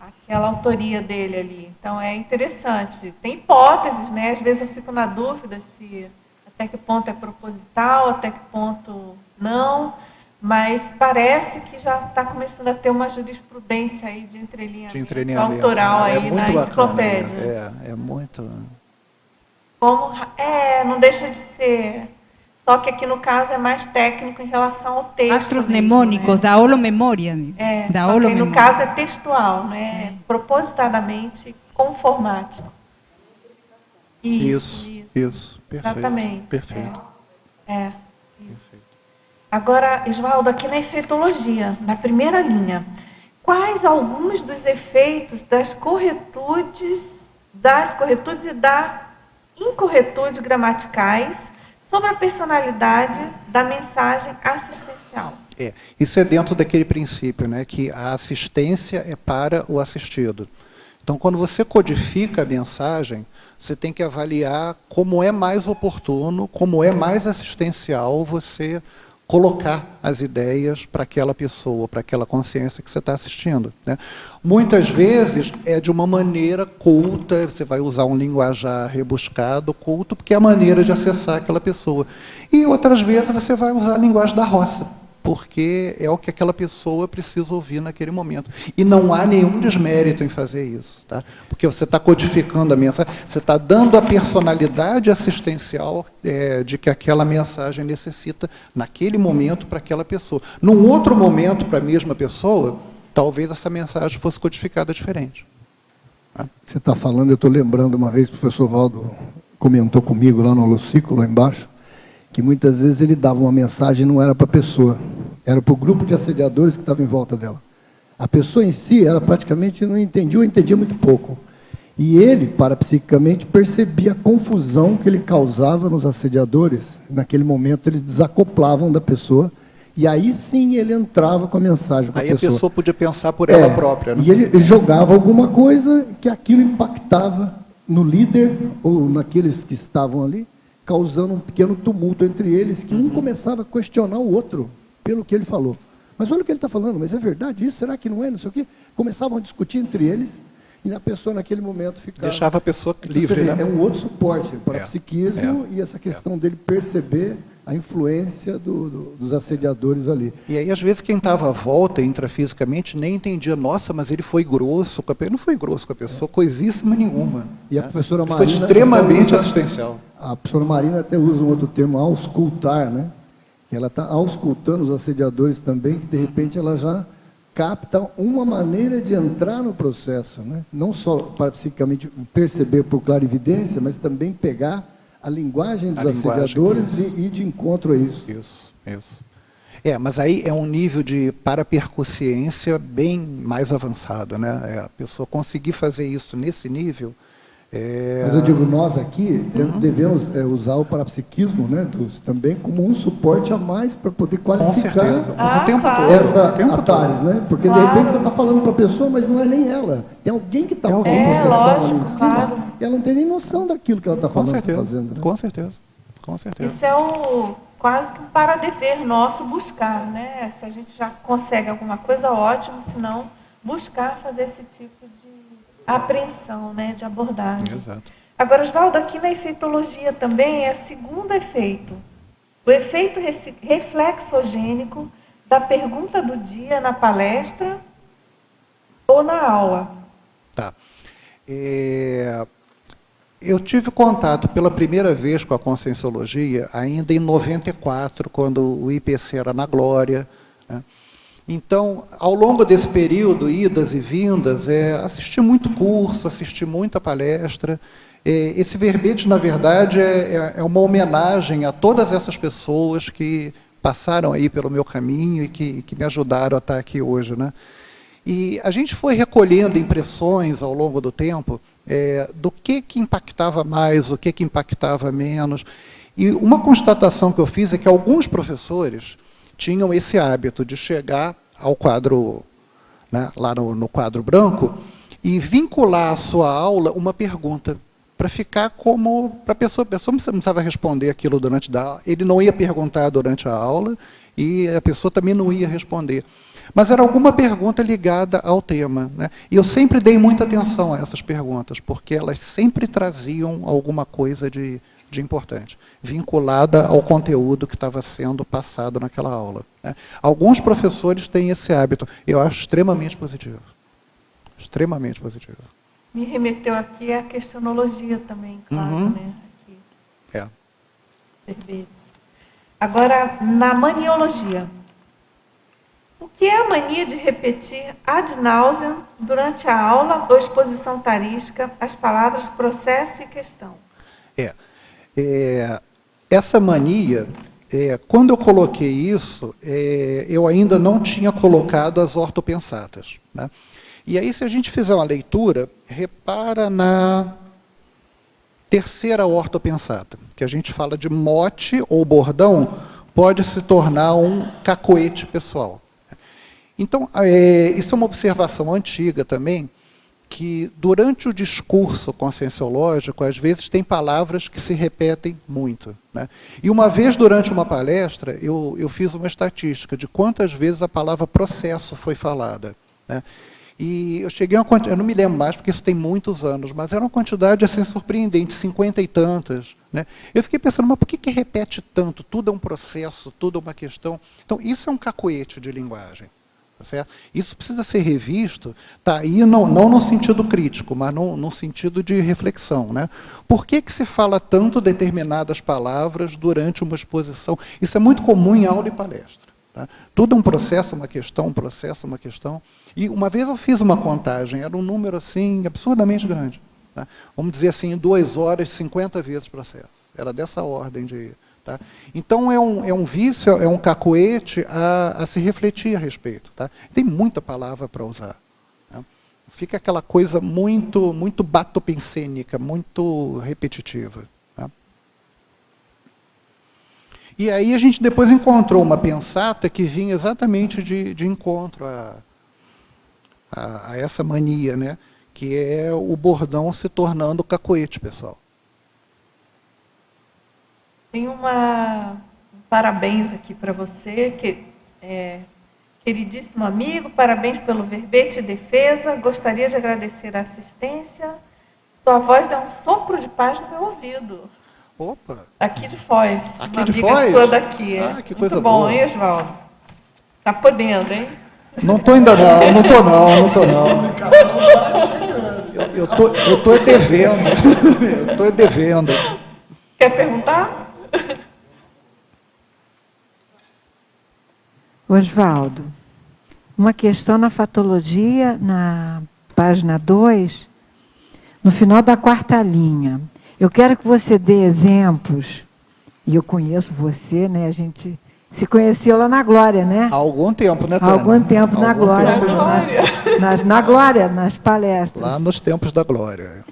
aquela autoria dele ali. Então, é interessante. Tem hipóteses, né? Às vezes eu fico na dúvida se até que ponto é proposital, até que ponto não, mas parece que já está começando a ter uma jurisprudência aí de entrelinhamento autoral aí na enciclopédia.
É muito...
não deixa de ser... Só que aqui, no caso, é mais técnico em relação ao texto.
Astros mnemônicos, da holomemória.
No caso, é textual, né? Propositadamente conformático. Isso.
Perfeito.
Exatamente.
Perfeito.
Isso. Agora, Oswaldo, aqui na efeitologia, na primeira linha, quais alguns dos efeitos das corretudes e da incorretude gramaticais sobre a personalidade da mensagem assistencial?
Isso é dentro daquele princípio, né, que a assistência é para o assistido. Então, quando você codifica a mensagem, você tem que avaliar como é mais oportuno, como é mais assistencial você colocar as ideias para aquela pessoa, para aquela consciência que você está assistindo, né? Muitas vezes é de uma maneira culta, você vai usar um linguajar rebuscado, culto, porque é a maneira de acessar aquela pessoa. E outras vezes você vai usar a linguagem da roça, porque é o que aquela pessoa precisa ouvir naquele momento. E não há nenhum desmérito em fazer isso, tá? Porque você está codificando a mensagem, você está dando a personalidade assistencial de que aquela mensagem necessita naquele momento para aquela pessoa. Num outro momento, para a mesma pessoa, talvez essa mensagem fosse codificada diferente. Tá?
Você está falando, eu estou lembrando uma vez, o professor Valdo comentou comigo lá no holociclo, lá embaixo, que muitas vezes ele dava uma mensagem e não era para a pessoa, era para o grupo de assediadores que estava em volta dela. A pessoa em si, ela praticamente não entendia, ou entendia muito pouco. E ele, parapsiquicamente, percebia a confusão que ele causava nos assediadores. Naquele momento, eles desacoplavam da pessoa, e aí sim ele entrava com a mensagem para a pessoa.
Aí a pessoa podia pensar por ela própria. Né?
E ele jogava alguma coisa que aquilo impactava no líder, ou naqueles que estavam ali, causando um pequeno tumulto entre eles, que um começava a questionar o outro pelo que ele falou. Mas olha o que ele está falando, mas é verdade isso? Será que não é? Não sei o quê. Começavam a discutir entre eles, e a pessoa naquele momento ficava...
Deixava a pessoa livre, né?
É um outro suporte para o psiquismo e essa questão dele perceber a influência dos assediadores ali.
E aí, às vezes, quem estava à volta, intrafisicamente, nem entendia, nossa, mas ele foi grosso com a pessoa. Não foi grosso com a pessoa, coisíssima nenhuma.
E a professora Marina...
Foi extremamente assistencial.
A professora Marina até usa um outro termo, auscultar, né? Ela está auscultando os assediadores também, que de repente ela já capta uma maneira de entrar no processo, né? Não só para psiquicamente perceber por clarividência, mas também pegar a linguagem dos assediadores e ir de encontro a isso.
Isso. Mas aí é um nível de parapercussiência bem mais avançado, né? A pessoa conseguir fazer isso nesse nível...
Mas eu digo, nós aqui devemos usar o parapsiquismo, né, também como um suporte a mais para poder qualificar essa Atares, né? Porque de repente você está falando para a pessoa, mas não é nem ela. Tem alguém que está com a possessão ali em cima, e ela não tem nem noção daquilo que ela está falando, fazendo. Né?
Com certeza.
Isso é quase que um para-dever nosso buscar, né? Se a gente já consegue alguma coisa, ótimo, se não, buscar fazer esse tipo de apreensão, né, de abordagem.
Exato.
Agora, Oswaldo, aqui na efeitologia também é o segundo efeito. O efeito reflexogênico da pergunta do dia na palestra ou na aula.
Tá. Eu tive contato pela primeira vez com a Conscienciologia ainda em 94, quando o IPC era na Glória, né? Então, ao longo desse período, idas e vindas, assisti muito curso, assisti muita palestra. Esse verbete, na verdade, é uma homenagem a todas essas pessoas que passaram aí pelo meu caminho e que me ajudaram a estar aqui hoje, né? E a gente foi recolhendo impressões ao longo do tempo do que impactava mais, o que impactava menos. E uma constatação que eu fiz é que alguns professores tinham esse hábito de chegar ao quadro, né, lá no quadro branco, e vincular à sua aula uma pergunta, para ficar como, para a pessoa não precisava responder aquilo durante a aula, ele não ia perguntar durante a aula, e a pessoa também não ia responder. Mas era alguma pergunta ligada ao tema, né? E eu sempre dei muita atenção a essas perguntas, porque elas sempre traziam alguma coisa de importante, vinculada ao conteúdo que estava sendo passado naquela aula, né? Alguns professores têm esse hábito, eu acho extremamente positivo. Extremamente positivo.
Me remeteu aqui à questionologia também, claro, né? Aqui. Verbetes. Agora, na maniologia. O que é a mania de repetir ad nauseam durante a aula ou exposição tarística as palavras processo e questão?
Essa mania, quando eu coloquei isso, eu ainda não tinha colocado as ortopensatas, né? E aí, se a gente fizer uma leitura, repara na terceira ortopensata, que a gente fala de mote ou bordão, pode se tornar um cacoete pessoal. Então, isso é uma observação antiga também, que durante o discurso conscienciológico, às vezes tem palavras que se repetem muito, né? E uma vez, durante uma palestra, eu fiz uma estatística de quantas vezes a palavra processo foi falada, né? E eu cheguei a uma quantidade, eu não me lembro mais, porque isso tem muitos anos, mas era uma quantidade assim surpreendente, 50 e tantas, né? Eu fiquei pensando, mas por que repete tanto? Tudo é um processo, tudo é uma questão. Então, isso é um cacoete de linguagem. Tá certo? Isso precisa ser revisto, tá aí não no sentido crítico, mas no sentido de reflexão, né? Por que se fala tanto determinadas palavras durante uma exposição? Isso é muito comum em aula e palestra. Tá? Tudo é um processo, uma questão, um processo, uma questão. E uma vez eu fiz uma contagem, era um número assim absurdamente grande. Tá? Vamos dizer assim, em 2 horas, 50 vezes processo. Era dessa ordem de... Tá? Então, é um vício, é um cacoete a se refletir a respeito. Tá? Tem muita palavra para usar. Tá? Fica aquela coisa muito batopensênica, muito repetitiva. Tá? E aí a gente depois encontrou uma pensata que vinha exatamente de encontro a essa mania, né? Que é o bordão se tornando cacoete, pessoal.
Tem um parabéns aqui para você, queridíssimo amigo, parabéns pelo verbete e defesa, gostaria de agradecer a assistência, sua voz é um sopro de paz no meu ouvido.
Opa!
Aqui de Foz,
aqui
uma
de
amiga
Foz?
sua daqui.
Ah, que coisa
muito bom,
boa.
Hein, Oswaldo? Tá podendo, hein?
Não estou ainda não estou não. Eu estou devendo. Eu estou devendo.
Quer perguntar?
Oswaldo, uma questão na fatologia, na página 2, no final da 4ª linha. Eu quero que você dê exemplos, e eu conheço você, né? A gente se conheceu lá na Glória, né?
Há algum tempo, né, Tânia?
Há algum tempo na Glória. Na Glória, nas palestras.
Lá nos tempos da Glória.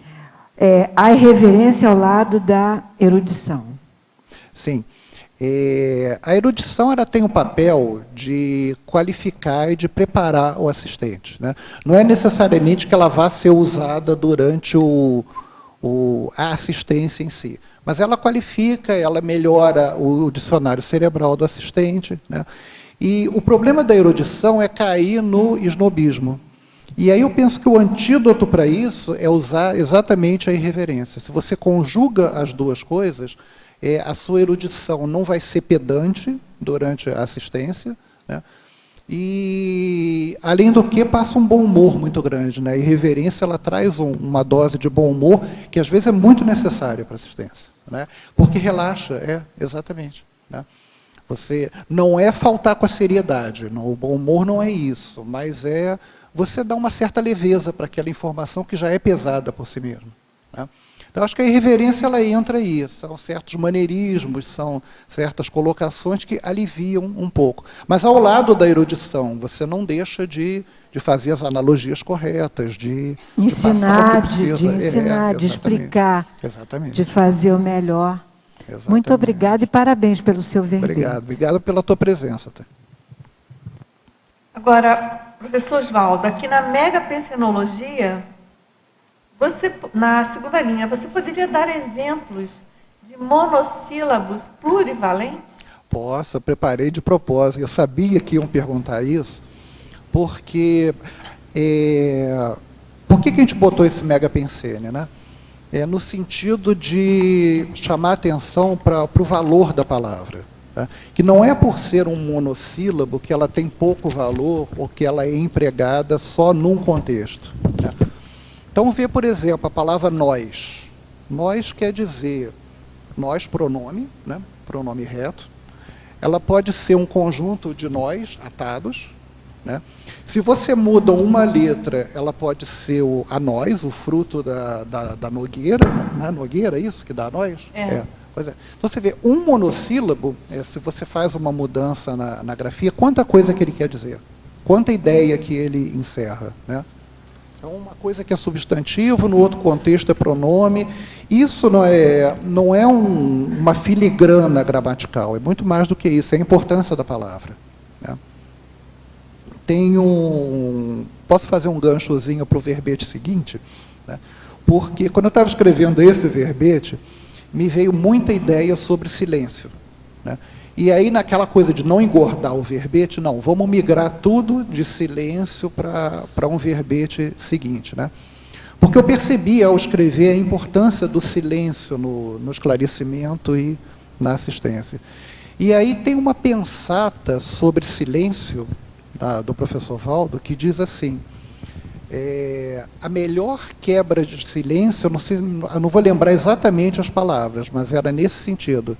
A irreverência ao lado da erudição.
Sim. A erudição ela tem o papel de qualificar e de preparar o assistente, né? Não é necessariamente que ela vá ser usada durante a assistência em si, mas ela qualifica, ela melhora o dicionário cerebral do assistente, né? E o problema da erudição é cair no esnobismo. E aí eu penso que o antídoto para isso é usar exatamente a irreverência. Se você conjuga as duas coisas, a sua erudição não vai ser pedante durante a assistência, né? E, além do que, passa um bom humor muito grande, né? A irreverência ela traz uma dose de bom humor que, às vezes, é muito necessária para a assistência, né? Porque relaxa, exatamente, né? Você não é faltar com a seriedade, não, o bom humor não é isso, mas você dá uma certa leveza para aquela informação que já é pesada por si mesmo, né? Então, acho que a irreverência ela entra aí, são certos maneirismos, são certas colocações que aliviam um pouco. Mas, ao lado da erudição, você não deixa de fazer as analogias corretas, de
ensinar,
passar o que precisa.
De explicar,
exatamente.
De fazer o melhor.
Exatamente.
Muito obrigada e parabéns pelo seu verbete.
Obrigado pela tua presença. Tá?
Agora, professor Oswaldo, aqui na Mega Pensenologia, na 2ª linha, você poderia dar exemplos de monossílabos plurivalentes?
Posso, eu preparei de propósito. Eu sabia que iam perguntar isso, porque... por que a gente botou esse mega pensene, né? No sentido de chamar atenção para o valor da palavra. Tá? Que não é por ser um monossílabo que ela tem pouco valor ou que ela é empregada só num contexto. Né? Então, vê, por exemplo, a palavra nós. Nós quer dizer nós, pronome, né? Pronome reto. Ela pode ser um conjunto de nós atados, né? Se você muda uma letra, ela pode ser a nós, o fruto da nogueira, né? Nogueira, isso que dá a nós? Pois é. Então, você vê, um monossílabo, se você faz uma mudança na grafia, quanta coisa que ele quer dizer? Quanta ideia que ele encerra, né? Então, uma coisa que é substantivo, no outro contexto é pronome. Isso não é uma filigrana gramatical, é muito mais do que isso, é a importância da palavra, né? posso fazer um ganchozinho para o verbete seguinte? Né? Porque quando eu estava escrevendo esse verbete, me veio muita ideia sobre silêncio. Né? E aí, naquela coisa de não engordar o verbete, não, vamos migrar tudo de silêncio para um verbete seguinte. Né? Porque eu percebi, ao escrever, a importância do silêncio no esclarecimento e na assistência. E aí tem uma pensata sobre silêncio, do professor Valdo, que diz assim, a melhor quebra de silêncio, eu não vou lembrar exatamente as palavras, mas era nesse sentido,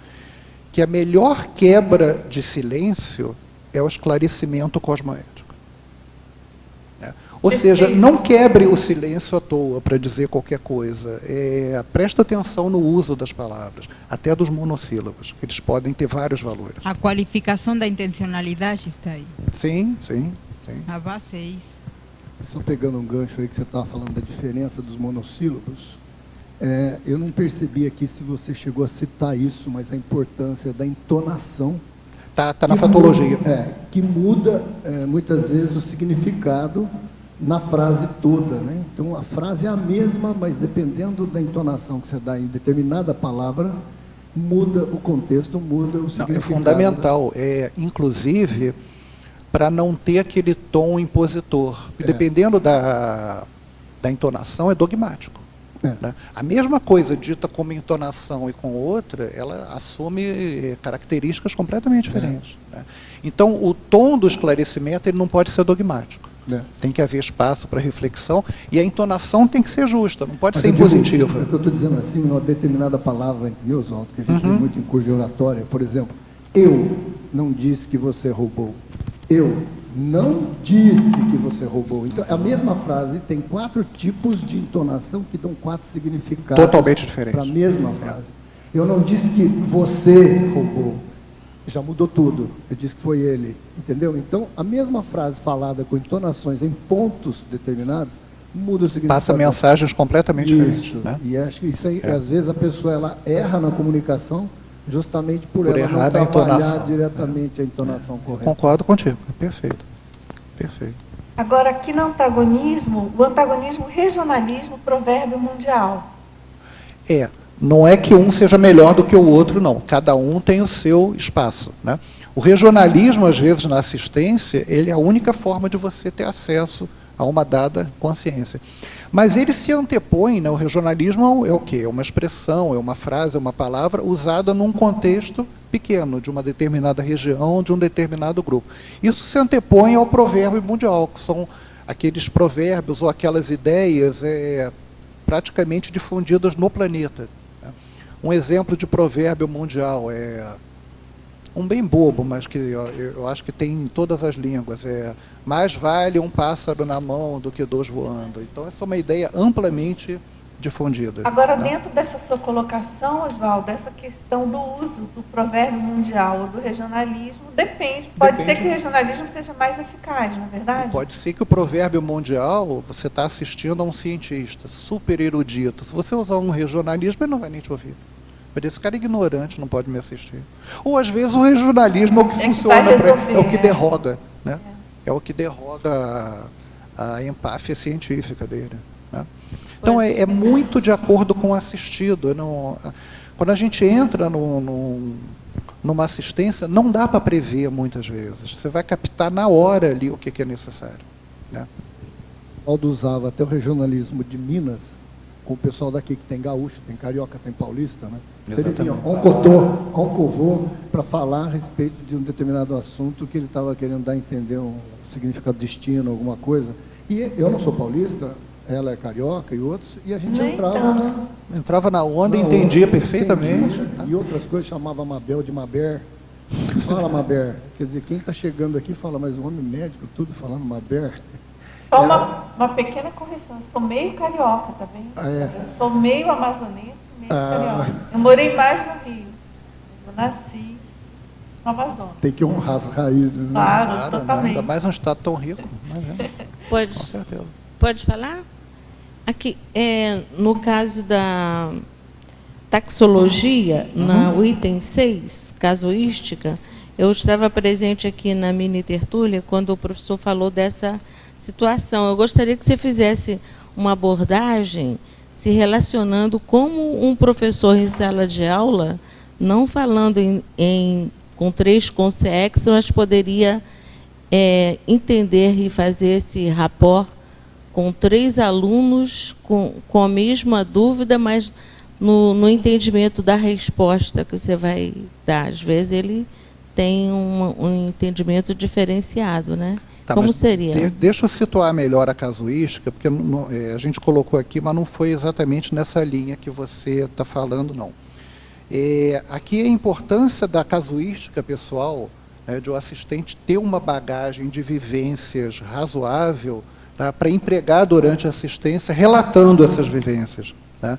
que a melhor quebra de silêncio é o esclarecimento cosmoético. Ou seja, não quebre o silêncio à toa para dizer qualquer coisa. Presta atenção no uso das palavras, até dos monossílabos. Eles podem ter vários valores.
A qualificação da intencionalidade está aí.
Sim.
A base é isso.
Só pegando um gancho aí que você estava falando da diferença dos monossílabos, eu não percebi aqui se você chegou a citar isso, mas a importância da entonação.
Está na fatologia.
Que muda, muitas vezes, o significado na frase toda, né? Então, a frase é a mesma, mas dependendo da entonação que você dá em determinada palavra, muda o contexto, muda o significado.
É fundamental, inclusive, para não ter aquele tom impositor. Dependendo da entonação, é dogmático. Né? A mesma coisa dita como entonação e com outra, ela assume características completamente diferentes. Né? Então, o tom do esclarecimento ele não pode ser dogmático. Tem que haver espaço para reflexão e a entonação tem que ser justa, não pode ser impositiva.
O que eu estou dizendo assim, uma determinada palavra, entendeu, Oswaldo, que a gente vê muito em curso de oratória, por exemplo, eu não disse que você roubou. Eu não disse que você roubou. Então, a mesma frase tem 4 tipos de entonação que dão 4 significados.
Totalmente diferentes.
Para a mesma frase. Eu não disse que você roubou. Já mudou tudo. Eu disse que foi ele. Entendeu? Então, a mesma frase falada com entonações em pontos determinados, muda o significado.
Passa mensagens completamente diferentes. Né?
E acho que isso aí, às vezes, a pessoa ela erra na comunicação justamente por ela não trabalhar diretamente a entonação correta.
Concordo contigo. Perfeito.
Agora, aqui no antagonismo, o antagonismo regionalismo, provérbio mundial.
Não é que um seja melhor do que o outro, não. Cada um tem o seu espaço. Né? O regionalismo, às vezes, na assistência, ele é a única forma de você ter acesso a uma dada consciência. Mas ele se antepõe, né? O regionalismo é o quê? É uma expressão, é uma frase, é uma palavra usada num contexto pequeno, de uma determinada região, de um determinado grupo. Isso se antepõe ao provérbio mundial, que são aqueles provérbios ou aquelas ideias praticamente difundidas no planeta. Um exemplo de provérbio mundial é um bem bobo, mas que eu acho que tem em todas as línguas. Mais vale um pássaro na mão do que 2 voando. Então, essa é uma ideia amplamente difundida.
Agora, dentro dessa sua colocação, Oswaldo, essa questão do uso do provérbio mundial ou do regionalismo, depende. Pode ser que o regionalismo seja mais eficaz, não é verdade?
Pode ser que o provérbio mundial, você está assistindo a um cientista super erudito. Se você usar um regionalismo, ele não vai nem te ouvir. Esse cara é ignorante, não pode me assistir. Ou, às vezes, o regionalismo é o que funciona, é o que derroga. Né? É o que derroga a empáfia científica dele. Né? Então, é muito de acordo com o assistido. Quando a gente entra numa assistência, não dá para prever muitas vezes. Você vai captar na hora ali o que é necessário. Né?
O Paulo usava até o regionalismo de Minas, com o pessoal daqui que tem gaúcho, tem carioca, tem paulista, né? Então, ele vinha oncovô para falar a respeito de um determinado assunto que ele estava querendo dar a entender um significado de destino, alguma coisa. E eu não sou paulista, ela é carioca e outros, e a gente
entrava na onda e entendia perfeitamente.
E outras coisas, chamava Mabel de Maber. Fala, Maber. Quer dizer, quem está chegando aqui fala, mas o homem médico, tudo falando Maber.
Só uma pequena correção, eu sou meio carioca, tá vendo? Eu sou meio amazonense, meio carioca. Eu morei mais no Rio, eu nasci no Amazonas.
Tem que honrar as raízes, né?
Claro, totalmente.
Ainda mais um estado tão rico.
Pode,
com certeza.
Pode falar? Aqui, no caso da taxologia, no item 6, casuística, Eu estava presente aqui na mini tertúlia quando o professor falou dessa situação. Eu gostaria que você fizesse uma abordagem se relacionando como um professor em sala de aula, não falando com 3 consex, mas poderia entender e fazer esse rapport com 3 alunos com a mesma dúvida, mas no entendimento da resposta que você vai dar. Às vezes ele tem um entendimento diferenciado, né?
Tá,
como seria?
Deixa eu situar melhor a casuística, porque a gente colocou aqui, mas não foi exatamente nessa linha que você está falando, não. Aqui a importância da casuística pessoal, né, de o assistente ter uma bagagem de vivências razoável, tá, para empregar durante a assistência, relatando essas vivências. Tá?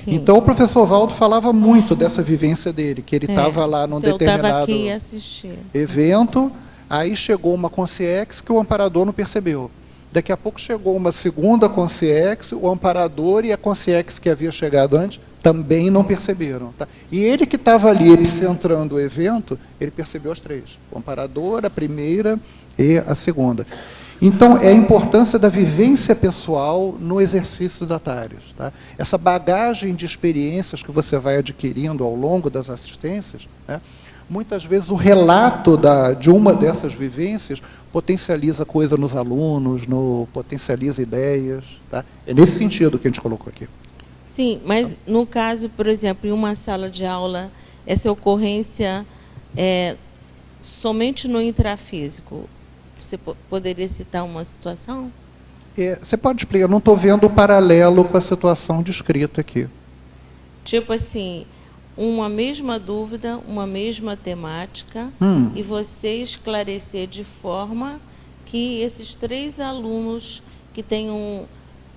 Então, o professor Valdo falava muito dessa vivência dele, que ele estava lá num determinado evento, aí chegou uma consciex que o amparador não percebeu. Daqui a pouco chegou uma segunda consciex, o amparador e a consciex que havia chegado antes também não perceberam. Tá? E ele que estava ali epicentrando o evento, ele percebeu as 3. O amparador, a primeira e a segunda. Então, é a importância da vivência pessoal no exercício da TARES. Tá? Essa bagagem de experiências que você vai adquirindo ao longo das assistências, né? Muitas vezes o relato de uma dessas vivências potencializa coisa nos alunos, potencializa ideias. Tá? É nesse sentido que a gente colocou aqui.
Sim, mas no caso, por exemplo, em uma sala de aula, essa ocorrência somente no intrafísico, você poderia citar uma situação?
Você pode explicar, eu não estou vendo o paralelo com a situação descrita aqui.
Tipo assim, uma mesma dúvida, uma mesma temática, e você esclarecer de forma que esses 3 alunos que tenham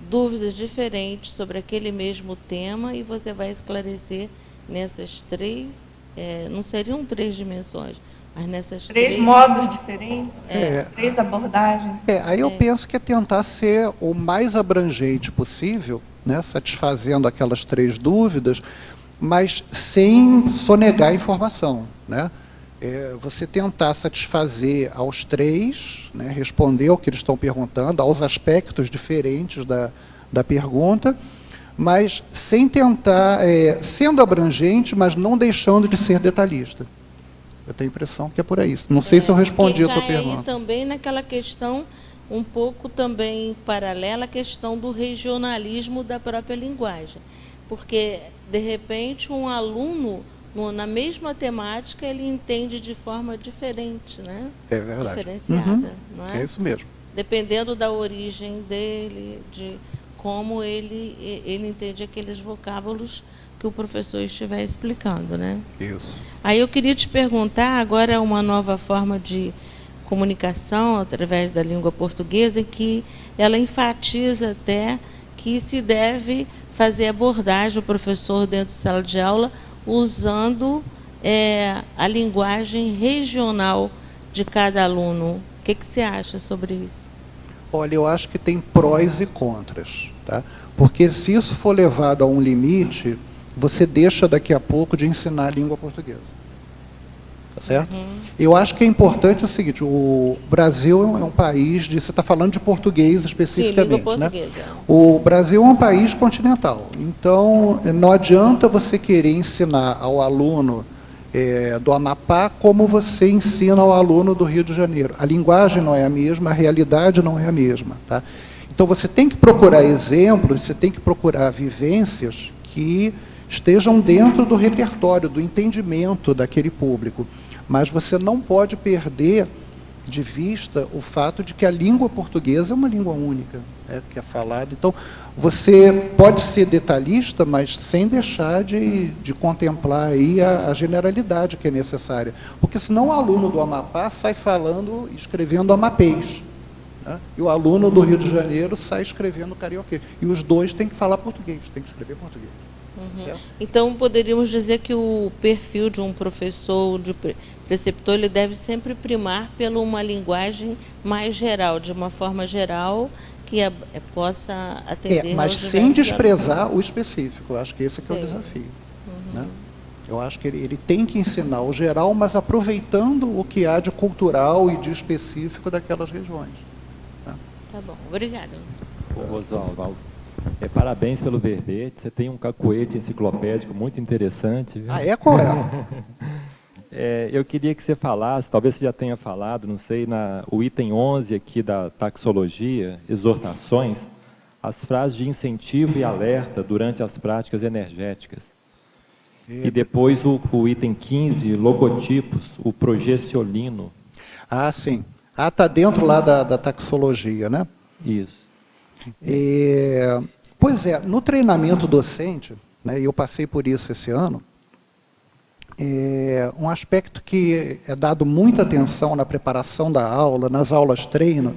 dúvidas diferentes sobre aquele mesmo tema, e você vai esclarecer nessas 3, não seriam 3 dimensões, mas nessas
3 modos diferentes, 3 abordagens.
Aí eu penso que é tentar ser o mais abrangente possível, né, satisfazendo aquelas 3 dúvidas, mas sem sonegar a informação. Né? Você tentar satisfazer aos 3, né, responder ao que eles estão perguntando, aos aspectos diferentes da pergunta, mas sem tentar, sendo abrangente, mas não deixando de ser detalhista. Eu tenho a impressão que é por aí. Não sei se eu respondi a tua pergunta.
E também naquela questão, um pouco também paralela, a questão do regionalismo da própria linguagem. Porque, de repente, um aluno, na mesma temática, ele entende de forma diferente, né?
É verdade.
Diferenciada. Não é?
É isso mesmo.
Dependendo da origem dele, de como ele entende aqueles vocábulos que o professor estiver explicando, né?
Isso.
Aí eu queria te perguntar, agora uma nova forma de comunicação através da língua portuguesa, que ela enfatiza até que se deve fazer abordagem do professor dentro de sala de aula usando a linguagem regional de cada aluno. O que você acha sobre isso?
Olha, eu acho que tem prós e contras. Tá? Porque se isso for levado a um limite, você deixa daqui a pouco de ensinar a língua portuguesa. Tá certo? Eu acho que é importante o seguinte, o Brasil é um país você está falando de português especificamente. Sim, língua portuguesa. Né? O Brasil é um país continental, então não adianta você querer ensinar ao aluno do Amapá como você ensina ao aluno do Rio de Janeiro. A linguagem não é a mesma, a realidade não é a mesma. Tá? Então você tem que procurar exemplos, você tem que procurar vivências que estejam dentro do repertório, do entendimento daquele público. Mas você não pode perder de vista o fato de que a língua portuguesa é uma língua única, que é falada. Então, você pode ser detalhista, mas sem deixar de contemplar aí a generalidade que é necessária. Porque senão o aluno do Amapá sai falando, escrevendo amapês. Né? E o aluno do Rio de Janeiro sai escrevendo carioquês. E os dois têm que falar português, têm que escrever português.
Então, poderíamos dizer que o perfil de um professor, de preceptor, ele deve sempre primar pela uma linguagem mais geral, de uma forma geral, que possa atender
mas sem desprezar o específico. Eu acho que esse que é o desafio. Né? Eu acho que ele tem que ensinar o geral, mas aproveitando o que há de cultural e de específico daquelas regiões.
Tá bom, obrigada.
Oswaldo, parabéns pelo verbete, você tem um cacuete enciclopédico muito interessante. Viu?
Ah, é? Qual é?
Eu queria que você falasse, talvez você já tenha falado, não sei, o item 11 aqui da taxologia, exortações, as frases de incentivo e alerta durante as práticas energéticas. E depois o item 15, logotipos, o progestiolino.
Ah, sim. Ah, está dentro lá da taxologia, né?
Isso.
Pois é, no treinamento docente, né, e eu passei por isso esse ano, um aspecto que é dado muita atenção na preparação da aula, nas aulas treino,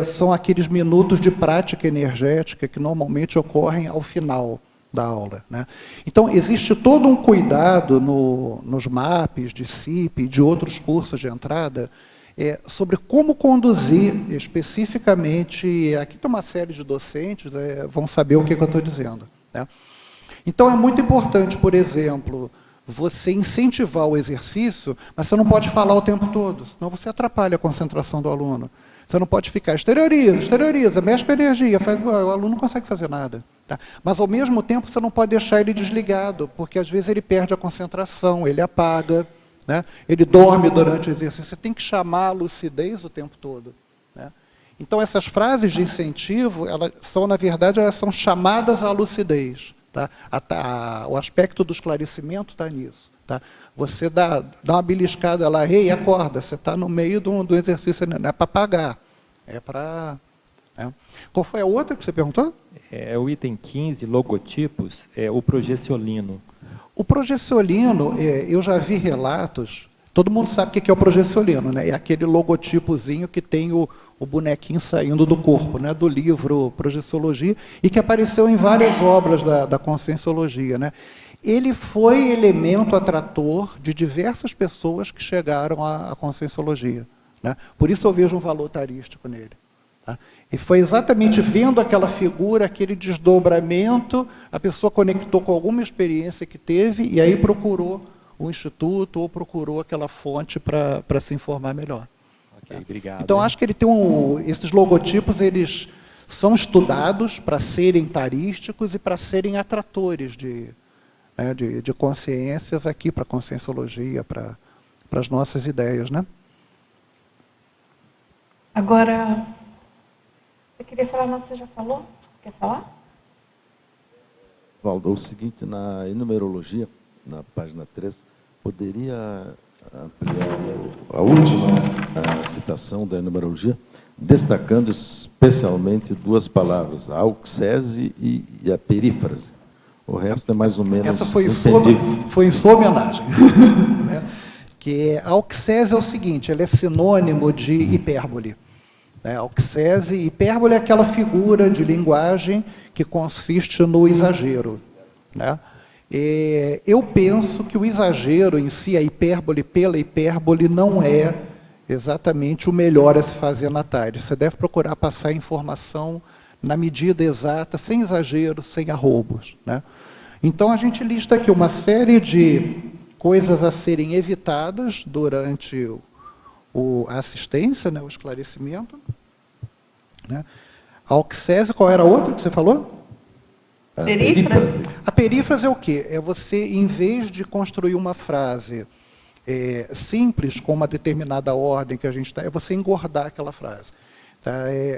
são aqueles minutos de prática energética que normalmente ocorrem ao final da aula, né? Então, existe todo um cuidado nos MAPs de CIP e de outros cursos de entrada sobre como conduzir especificamente, aqui tem uma série de docentes, vão saber o que eu estou dizendo, né? Então, é muito importante, por exemplo, você incentivar o exercício, mas você não pode falar o tempo todo, senão você atrapalha a concentração do aluno. Você não pode ficar, exterioriza, mexe com a energia, o aluno não consegue fazer nada. Tá? Mas, ao mesmo tempo, você não pode deixar ele desligado, porque, às vezes, ele perde a concentração, ele apaga, né? Ele dorme durante o exercício. Você tem que chamar a lucidez o tempo todo, né? Então, essas frases de incentivo, elas são, na verdade, elas são chamadas à lucidez. Tá? O aspecto do esclarecimento está nisso. Tá? Você dá uma beliscada lá, ei, acorda, você está no meio do exercício, não é para apagar, é para... Né? Qual foi a outra que você perguntou?
O item 15, logotipos, o progestiolino.
O progestiolino, eu já vi relatos, todo mundo sabe o que é o progestiolino, né? É aquele logotipozinho que tem o bonequinho saindo do corpo, né? Do livro Progestiologia, e que apareceu em várias obras da Conscienciologia, né? Ele foi elemento atrator de diversas pessoas que chegaram à Conscienciologia, né? Por isso eu vejo um valor tarístico nele. Tá? E foi exatamente vendo aquela figura, aquele desdobramento, a pessoa conectou com alguma experiência que teve e aí procurou o instituto ou procurou aquela fonte para se informar melhor.
Ok, obrigado.
Então, acho que ele tem esses logotipos, eles são estudados para serem tarísticos e para serem atratores de consciências aqui, para a conscienciologia, para as nossas ideias, né?
Agora, você queria falar, não, você já falou? Quer falar?
Valdo, o seguinte, na enumerologia, na página 3, poderia ampliar a última citação da enumerologia, destacando especialmente duas palavras, a auxese e a perífrase. O resto é mais ou menos...
Essa foi em sua homenagem. Né? Que a auxese é o seguinte, ela é sinônimo de hipérbole. Né? Auxese e hipérbole é aquela figura de linguagem que consiste no exagero. Né? Eu penso que o exagero em si, a hipérbole pela hipérbole, não é exatamente o melhor a se fazer na tarde. Você deve procurar passar a informação na medida exata, sem exagero, sem arroubos. Né? Então, a gente lista aqui uma série de coisas a serem evitadas durante a assistência, né, o esclarecimento. Né? A auxese, qual era a outra que você falou?
Perífrase.
A perífrase é o quê? É você, em vez de construir uma frase simples, com uma determinada ordem que a gente está, é você engordar aquela frase. Tá?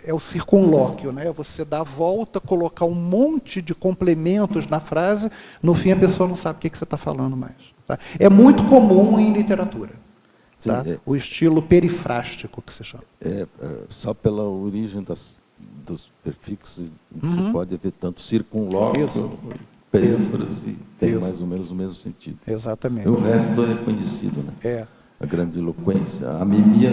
É o circunlóquio, né? Você dar a volta, colocar um monte de complementos na frase, no fim a pessoa não sabe o que você está falando mais. Tá? É muito comum em literatura. Tá? Sim, o estilo perifrástico, que se chama.
Só pela origem dos prefixos, você pode ver tanto circunlóquio, perífrase, tem mais ou menos o mesmo sentido.
Exatamente.
O resto é conhecido, né? A grandiloquência, a mimia,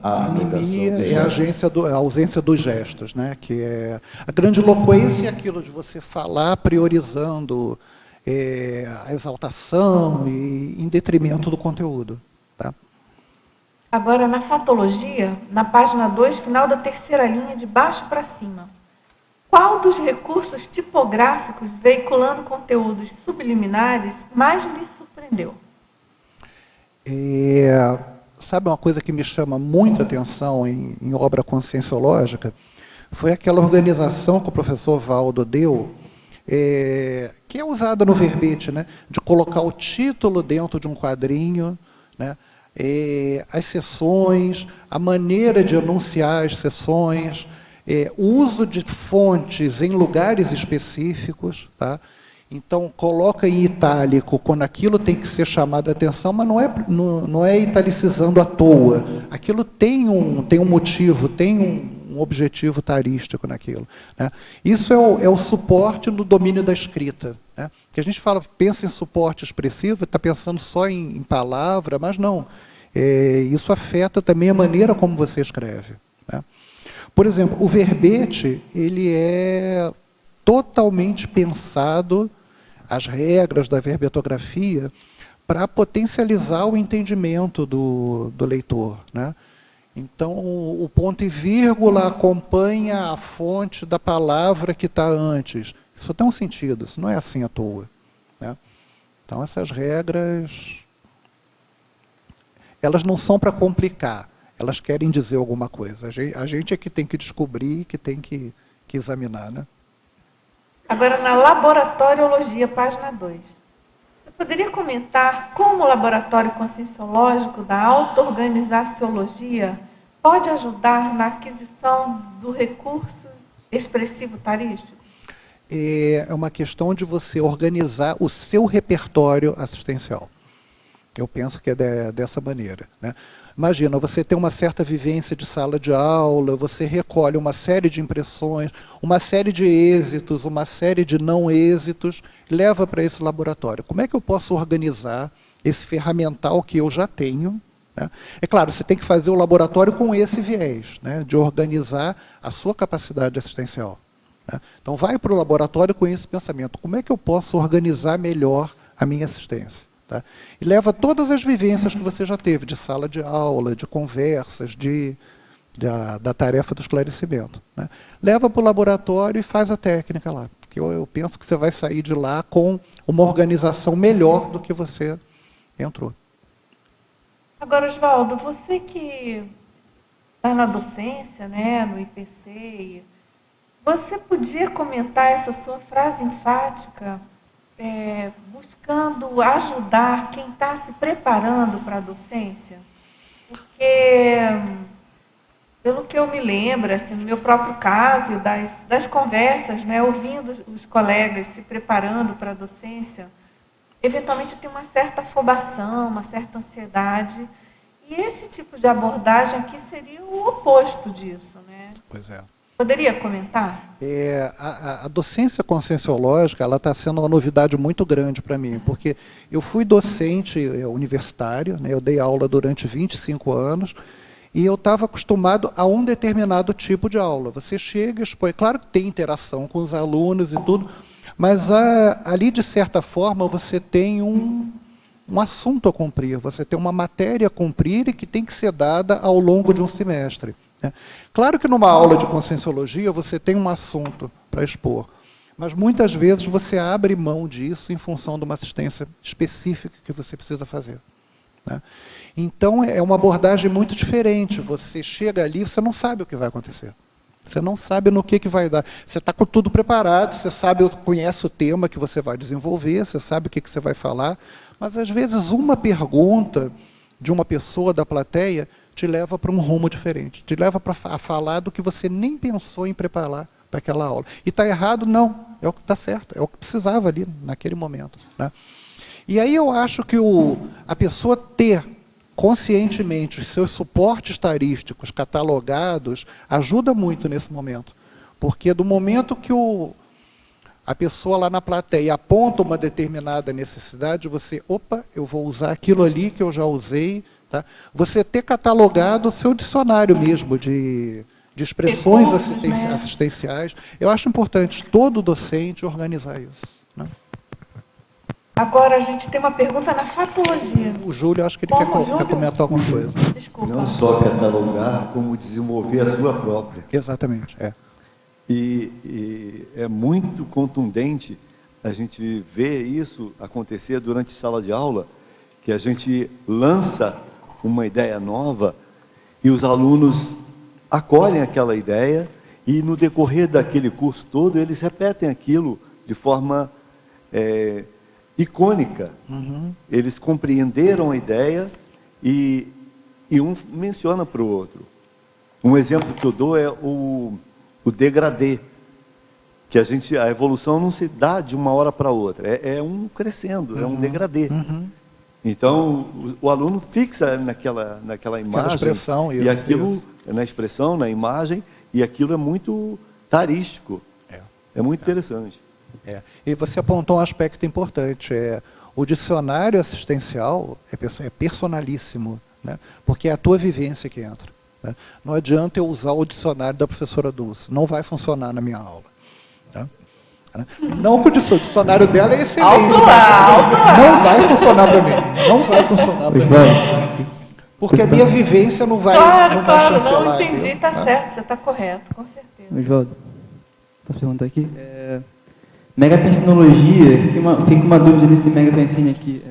a negação de
gestos. É a ausência dos gestos, né? Que é a grandiloquência é aquilo de você falar priorizando a exaltação e em detrimento do conteúdo. Tá?
Agora, na fatologia, na página 2, final da terceira linha, de baixo para cima. qual dos recursos tipográficos veiculando conteúdos subliminares mais lhe surpreendeu?
Sabe uma coisa que me chama muita atenção em obra conscienciológica? Foi aquela organização que o professor Valdo deu, que é usada no verbete, né? De colocar o título dentro de um quadrinho, né? As sessões, a maneira de anunciar as sessões, o uso de fontes em lugares específicos, tá? Então, coloca em itálico quando aquilo tem que ser chamado a atenção, mas não é italicizando à toa. Aquilo tem um motivo, tem um objetivo tarístico naquilo, né? Isso é o suporte no domínio da escrita, né? Que a gente pensa em suporte expressivo, está pensando só em palavra, mas não. Isso afeta também a maneira como você escreve, né? Por exemplo, o verbete, ele é totalmente pensado, as regras da verbetografia, para potencializar o entendimento do leitor, né? Então, o ponto e vírgula acompanha a fonte da palavra que está antes. Isso tem um sentido, isso não é assim à toa, né? Então, essas regras, elas não são para complicar, elas querem dizer alguma coisa. A gente é que tem que descobrir, que tem que examinar, né?
Agora, na laboratoriologia, página 2. Você poderia comentar como o laboratório conscienciológico da auto-organizaciologia pode ajudar na aquisição do recurso expressivo tarístico?
É uma questão de você organizar o seu repertório assistencial. Eu penso que é dessa maneira, né? Imagina, você tem uma certa vivência de sala de aula, você recolhe uma série de impressões, uma série de êxitos, uma série de não êxitos, leva para esse laboratório. Como é que eu posso organizar esse ferramental que eu já tenho, né? É claro, você tem que fazer o laboratório com esse viés, né? De organizar a sua capacidade assistencial, né? Então, vai para o laboratório com esse pensamento. Como é que eu posso organizar melhor a minha assistência? Tá? E leva todas as vivências que você já teve, de sala de aula, de conversas, da tarefa do esclarecimento, né? Leva para o laboratório e faz a técnica lá. Porque eu penso que você vai sair de lá com uma organização melhor do que você entrou.
Agora, Oswaldo, você que está na docência, né, no IPC, você podia comentar essa sua frase enfática, buscando ajudar quem está se preparando para a docência? Porque, pelo que eu me lembro, assim, no meu próprio caso, das conversas, né, ouvindo os colegas se preparando para a docência, eventualmente tem uma certa afobação, uma certa ansiedade, e esse tipo de abordagem aqui seria o oposto disso, né?
Pois é.
Poderia comentar?
A docência conscienciológica, ela está sendo uma novidade muito grande para mim, porque eu fui docente universitário, né, eu dei aula durante 25 anos, e eu estava acostumado a um determinado tipo de aula. Você chega e expõe, claro que tem interação com os alunos e tudo, mas ali, de certa forma, você tem um assunto a cumprir, você tem uma matéria a cumprir e que tem que ser dada ao longo de um semestre, né? Claro que numa aula de conscienciologia você tem um assunto para expor, mas muitas vezes você abre mão disso em função de uma assistência específica que você precisa fazer, né? Então, é uma abordagem muito diferente. Você chega ali, você não sabe o que vai acontecer. Você não sabe no que vai dar. Você está com tudo preparado, você sabe, conhece o tema que você vai desenvolver, você sabe o que você vai falar, mas às vezes uma pergunta de uma pessoa da plateia te leva para um rumo diferente, te leva a falar do que você nem pensou em preparar para aquela aula. E está errado? Não, é o que está certo, é o que precisava ali naquele momento, né? E aí eu acho que a pessoa ter conscientemente os seus suportes tarísticos catalogados ajuda muito nesse momento, porque do momento que a pessoa lá na plateia aponta uma determinada necessidade, você, opa, eu vou usar aquilo ali que eu já usei, tá? Você ter catalogado o seu dicionário mesmo de expressões assistenciais, eu acho importante todo docente organizar isso, né?
Agora a gente tem uma pergunta na fatologia.
O Júlio, acho que ele quer comentar alguma coisa.
Desculpa.
Não só catalogar, como desenvolver a sua própria.
Exatamente, é.
E é muito contundente a gente ver isso acontecer durante sala de aula, que a gente lança uma ideia nova e os alunos acolhem aquela ideia e no decorrer daquele curso todo eles repetem aquilo de forma icônica. Eles compreenderam a ideia e um menciona para o outro. Um exemplo que eu dou é o degradê, que a evolução não se dá de uma hora para outra, é um crescendo, é um degradê. Então, o aluno fixa naquela imagem,
expressão,
e aquilo, na expressão, na imagem, e aquilo é muito tarístico, é muito interessante.
E você apontou um aspecto importante, o dicionário assistencial é personalíssimo, né? Porque é a tua vivência que entra. Né? Não adianta eu usar o dicionário da professora Dulce, não vai funcionar na minha aula. Tá? Não que o dicionário dela é excelente, mas não vai funcionar para mim. Não vai funcionar para mim. Porque a minha vivência não vai chancelar.
Não entendi,
aquilo,
tá
né?
certo, você está correto, com certeza.
Oswaldo, posso perguntar aqui? Megapensinologia, fica uma dúvida nesse megapensine aqui.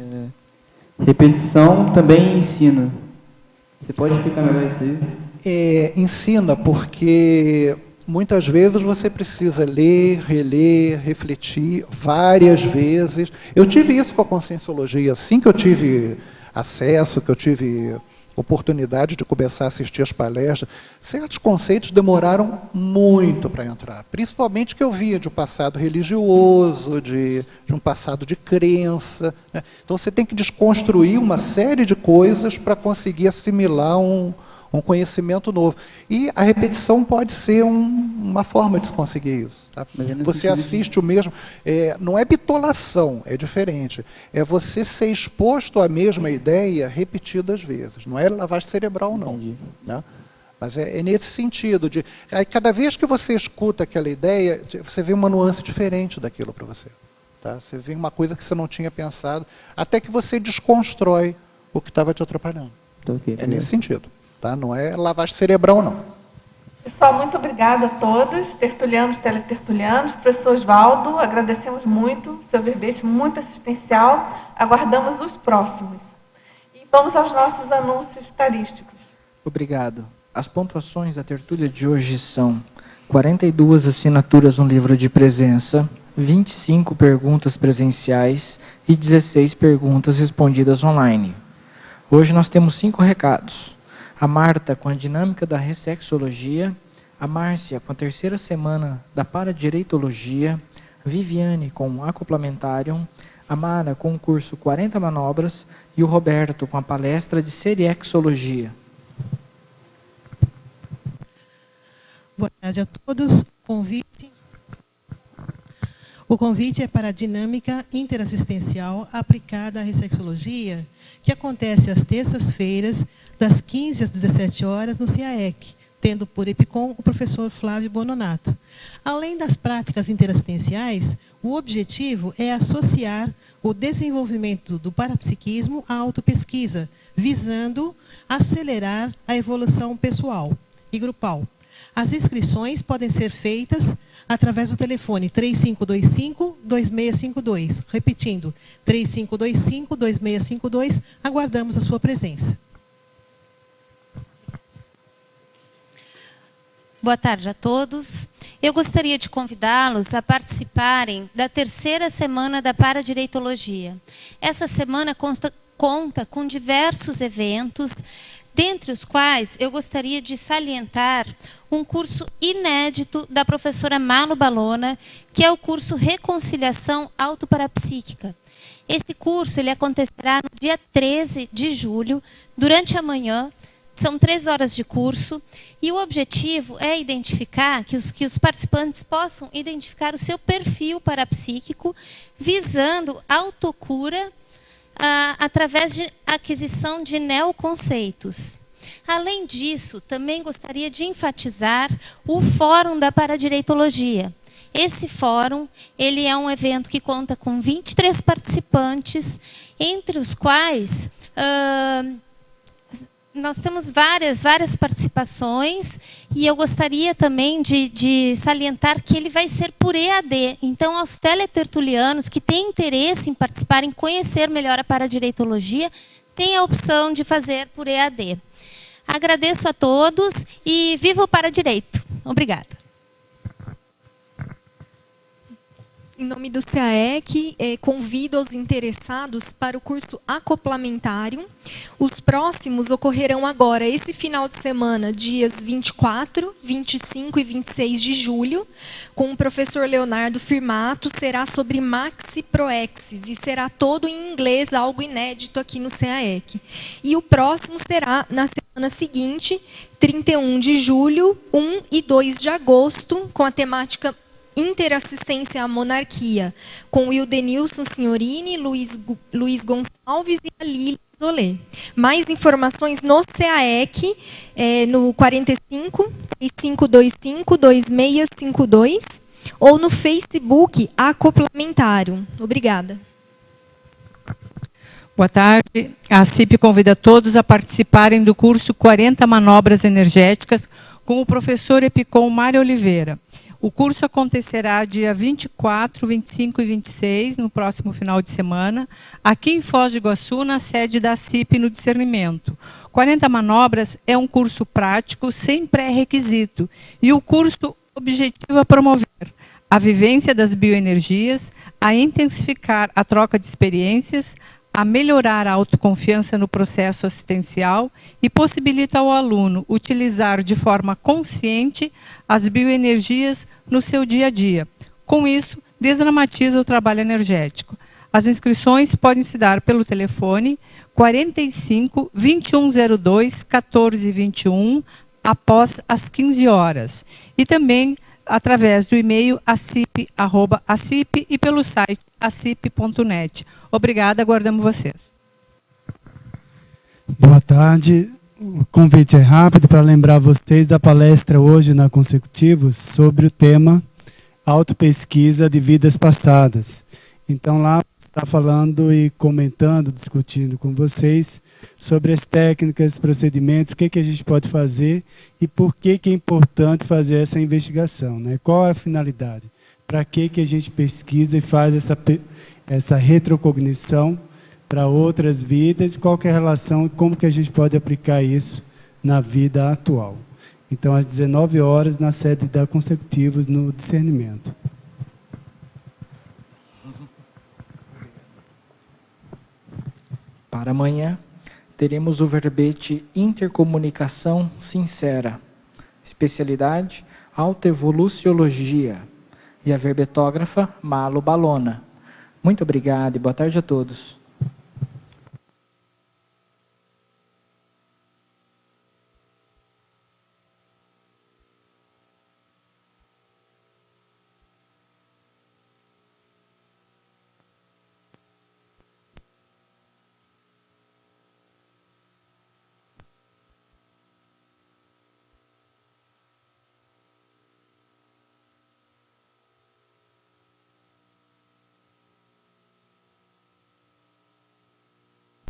Repetição também ensina. Você pode explicar melhor isso aí?
Ensina, porque muitas vezes você precisa ler, reler, refletir várias vezes. Eu tive isso com a Conscienciologia, assim que eu tive acesso, que eu tive oportunidade de começar a assistir as palestras, certos conceitos demoraram muito para entrar, principalmente que eu via de um passado religioso, de um passado de crença, né? Então você tem que desconstruir uma série de coisas para conseguir assimilar um conhecimento novo. E a repetição pode ser uma forma de conseguir isso. Tá? Você assiste o mesmo... não é bitolação, é diferente. É você ser exposto à mesma ideia repetidas vezes. Não é lavagem cerebral, não. Né? Mas é nesse sentido. Cada vez que você escuta aquela ideia, você vê uma nuance diferente daquilo para você. Tá? Você vê uma coisa que você não tinha pensado, até que você desconstrói o que estava te atrapalhando. É nesse sentido. Tá? Não é lavagem cerebral, não.
Pessoal, muito obrigada a todos, tertulianos, teletertulianos, professor Oswaldo, agradecemos muito, seu verbete muito assistencial, aguardamos os próximos. E vamos aos nossos anúncios tarísticos.
Obrigado. As pontuações da tertúlia de hoje são 42 assinaturas no livro de presença, 25 perguntas presenciais e 16 perguntas respondidas online. Hoje nós temos 5 recados. A Marta com a dinâmica da ressexologia, a Márcia com a 3ª semana da paradireitologia, a Viviane com o acoplamentarium, a Mara com o curso 40 manobras e o Roberto com a palestra de seriexologia.
Boa tarde a todos. O convite é para a dinâmica interassistencial aplicada à ressexologia, que acontece às terças-feiras, das 15 às 17 horas, no CIAEC, tendo por EPICOM o professor Flávio Bononato. Além das práticas interassistenciais, o objetivo é associar o desenvolvimento do parapsiquismo à autopesquisa, visando acelerar a evolução pessoal e grupal. As inscrições podem ser feitas através do telefone 3525-2652. Repetindo, 3525-2652, aguardamos a sua presença.
Boa tarde a todos. Eu gostaria de convidá-los a participarem da 3ª semana da Paradireitologia. Essa semana conta com diversos eventos, dentre os quais eu gostaria de salientar um curso inédito da professora Malu Balona, que é o curso Reconciliação Autoparapsíquica. Esse curso ele acontecerá no dia 13 de julho, durante a manhã. São 3 horas de curso e o objetivo é identificar, que os participantes possam identificar o seu perfil parapsíquico, visando autocura através de aquisição de neoconceitos. Além disso, também gostaria de enfatizar o Fórum da Paradireitologia. Esse fórum ele é um evento que conta com 23 participantes, entre os quais Nós temos várias participações e eu gostaria também de salientar que ele vai ser por EAD. Então, aos teletertulianos que têm interesse em participar, em conhecer melhor a paradireitologia, tem a opção de fazer por EAD. Agradeço a todos e viva o Paradireito. Obrigada.
Em nome do CAEC, convido os interessados para o curso acoplamentário. Os próximos ocorrerão agora, esse final de semana, dias 24, 25 e 26 de julho, com o professor Leonardo Firmato, será sobre Maxi Proexis, e será todo em inglês, algo inédito aqui no CAEC. E o próximo será na semana seguinte, 31 de julho, 1 e 2 de agosto, com a temática Interassistência à Monarquia, com o Ildenilson Signorini, Luiz Gonçalves e a Lília Zolé. Mais informações no CAEC, no 45 3525 2652, ou no Facebook Acoplamentário. Obrigada.
Boa tarde. A CIP convida todos a participarem do curso 40 Manobras Energéticas com o professor Epicom Mário Oliveira. O curso acontecerá dia 24, 25 e 26, no próximo final de semana, aqui em Foz do Iguaçu, na sede da CIP no Discernimento. 40 Manobras é um curso prático, sem pré-requisito, e o curso objetiva promover a vivência das bioenergias, a intensificar a troca de experiências, a melhorar a autoconfiança no processo assistencial e possibilita ao aluno utilizar de forma consciente as bioenergias no seu dia a dia. Com isso, desdramatiza o trabalho energético. As inscrições podem se dar pelo telefone 45 2102 1421 após as 15 horas. E também através do e-mail acip@acip e pelo site acip.net. Obrigada, aguardamos vocês.
Boa tarde. O convite é rápido para lembrar vocês da palestra hoje na Consecutivos sobre o tema autopesquisa de vidas passadas. Então lá está falando e comentando, discutindo com vocês sobre as técnicas, procedimentos, o que a gente pode fazer e por que é importante fazer essa investigação, né? Qual é a finalidade? Para que a gente pesquisa e faz essa retrocognição para outras vidas, qual que é a relação e como que a gente pode aplicar isso na vida atual. Então, às 19 horas, na sede da Consecutivos, no Discernimento.
Para amanhã, teremos o verbete Intercomunicação Sincera, especialidade Autoevoluciologia, e a verbetógrafa Malo Balona. Muito obrigado e boa tarde a todos.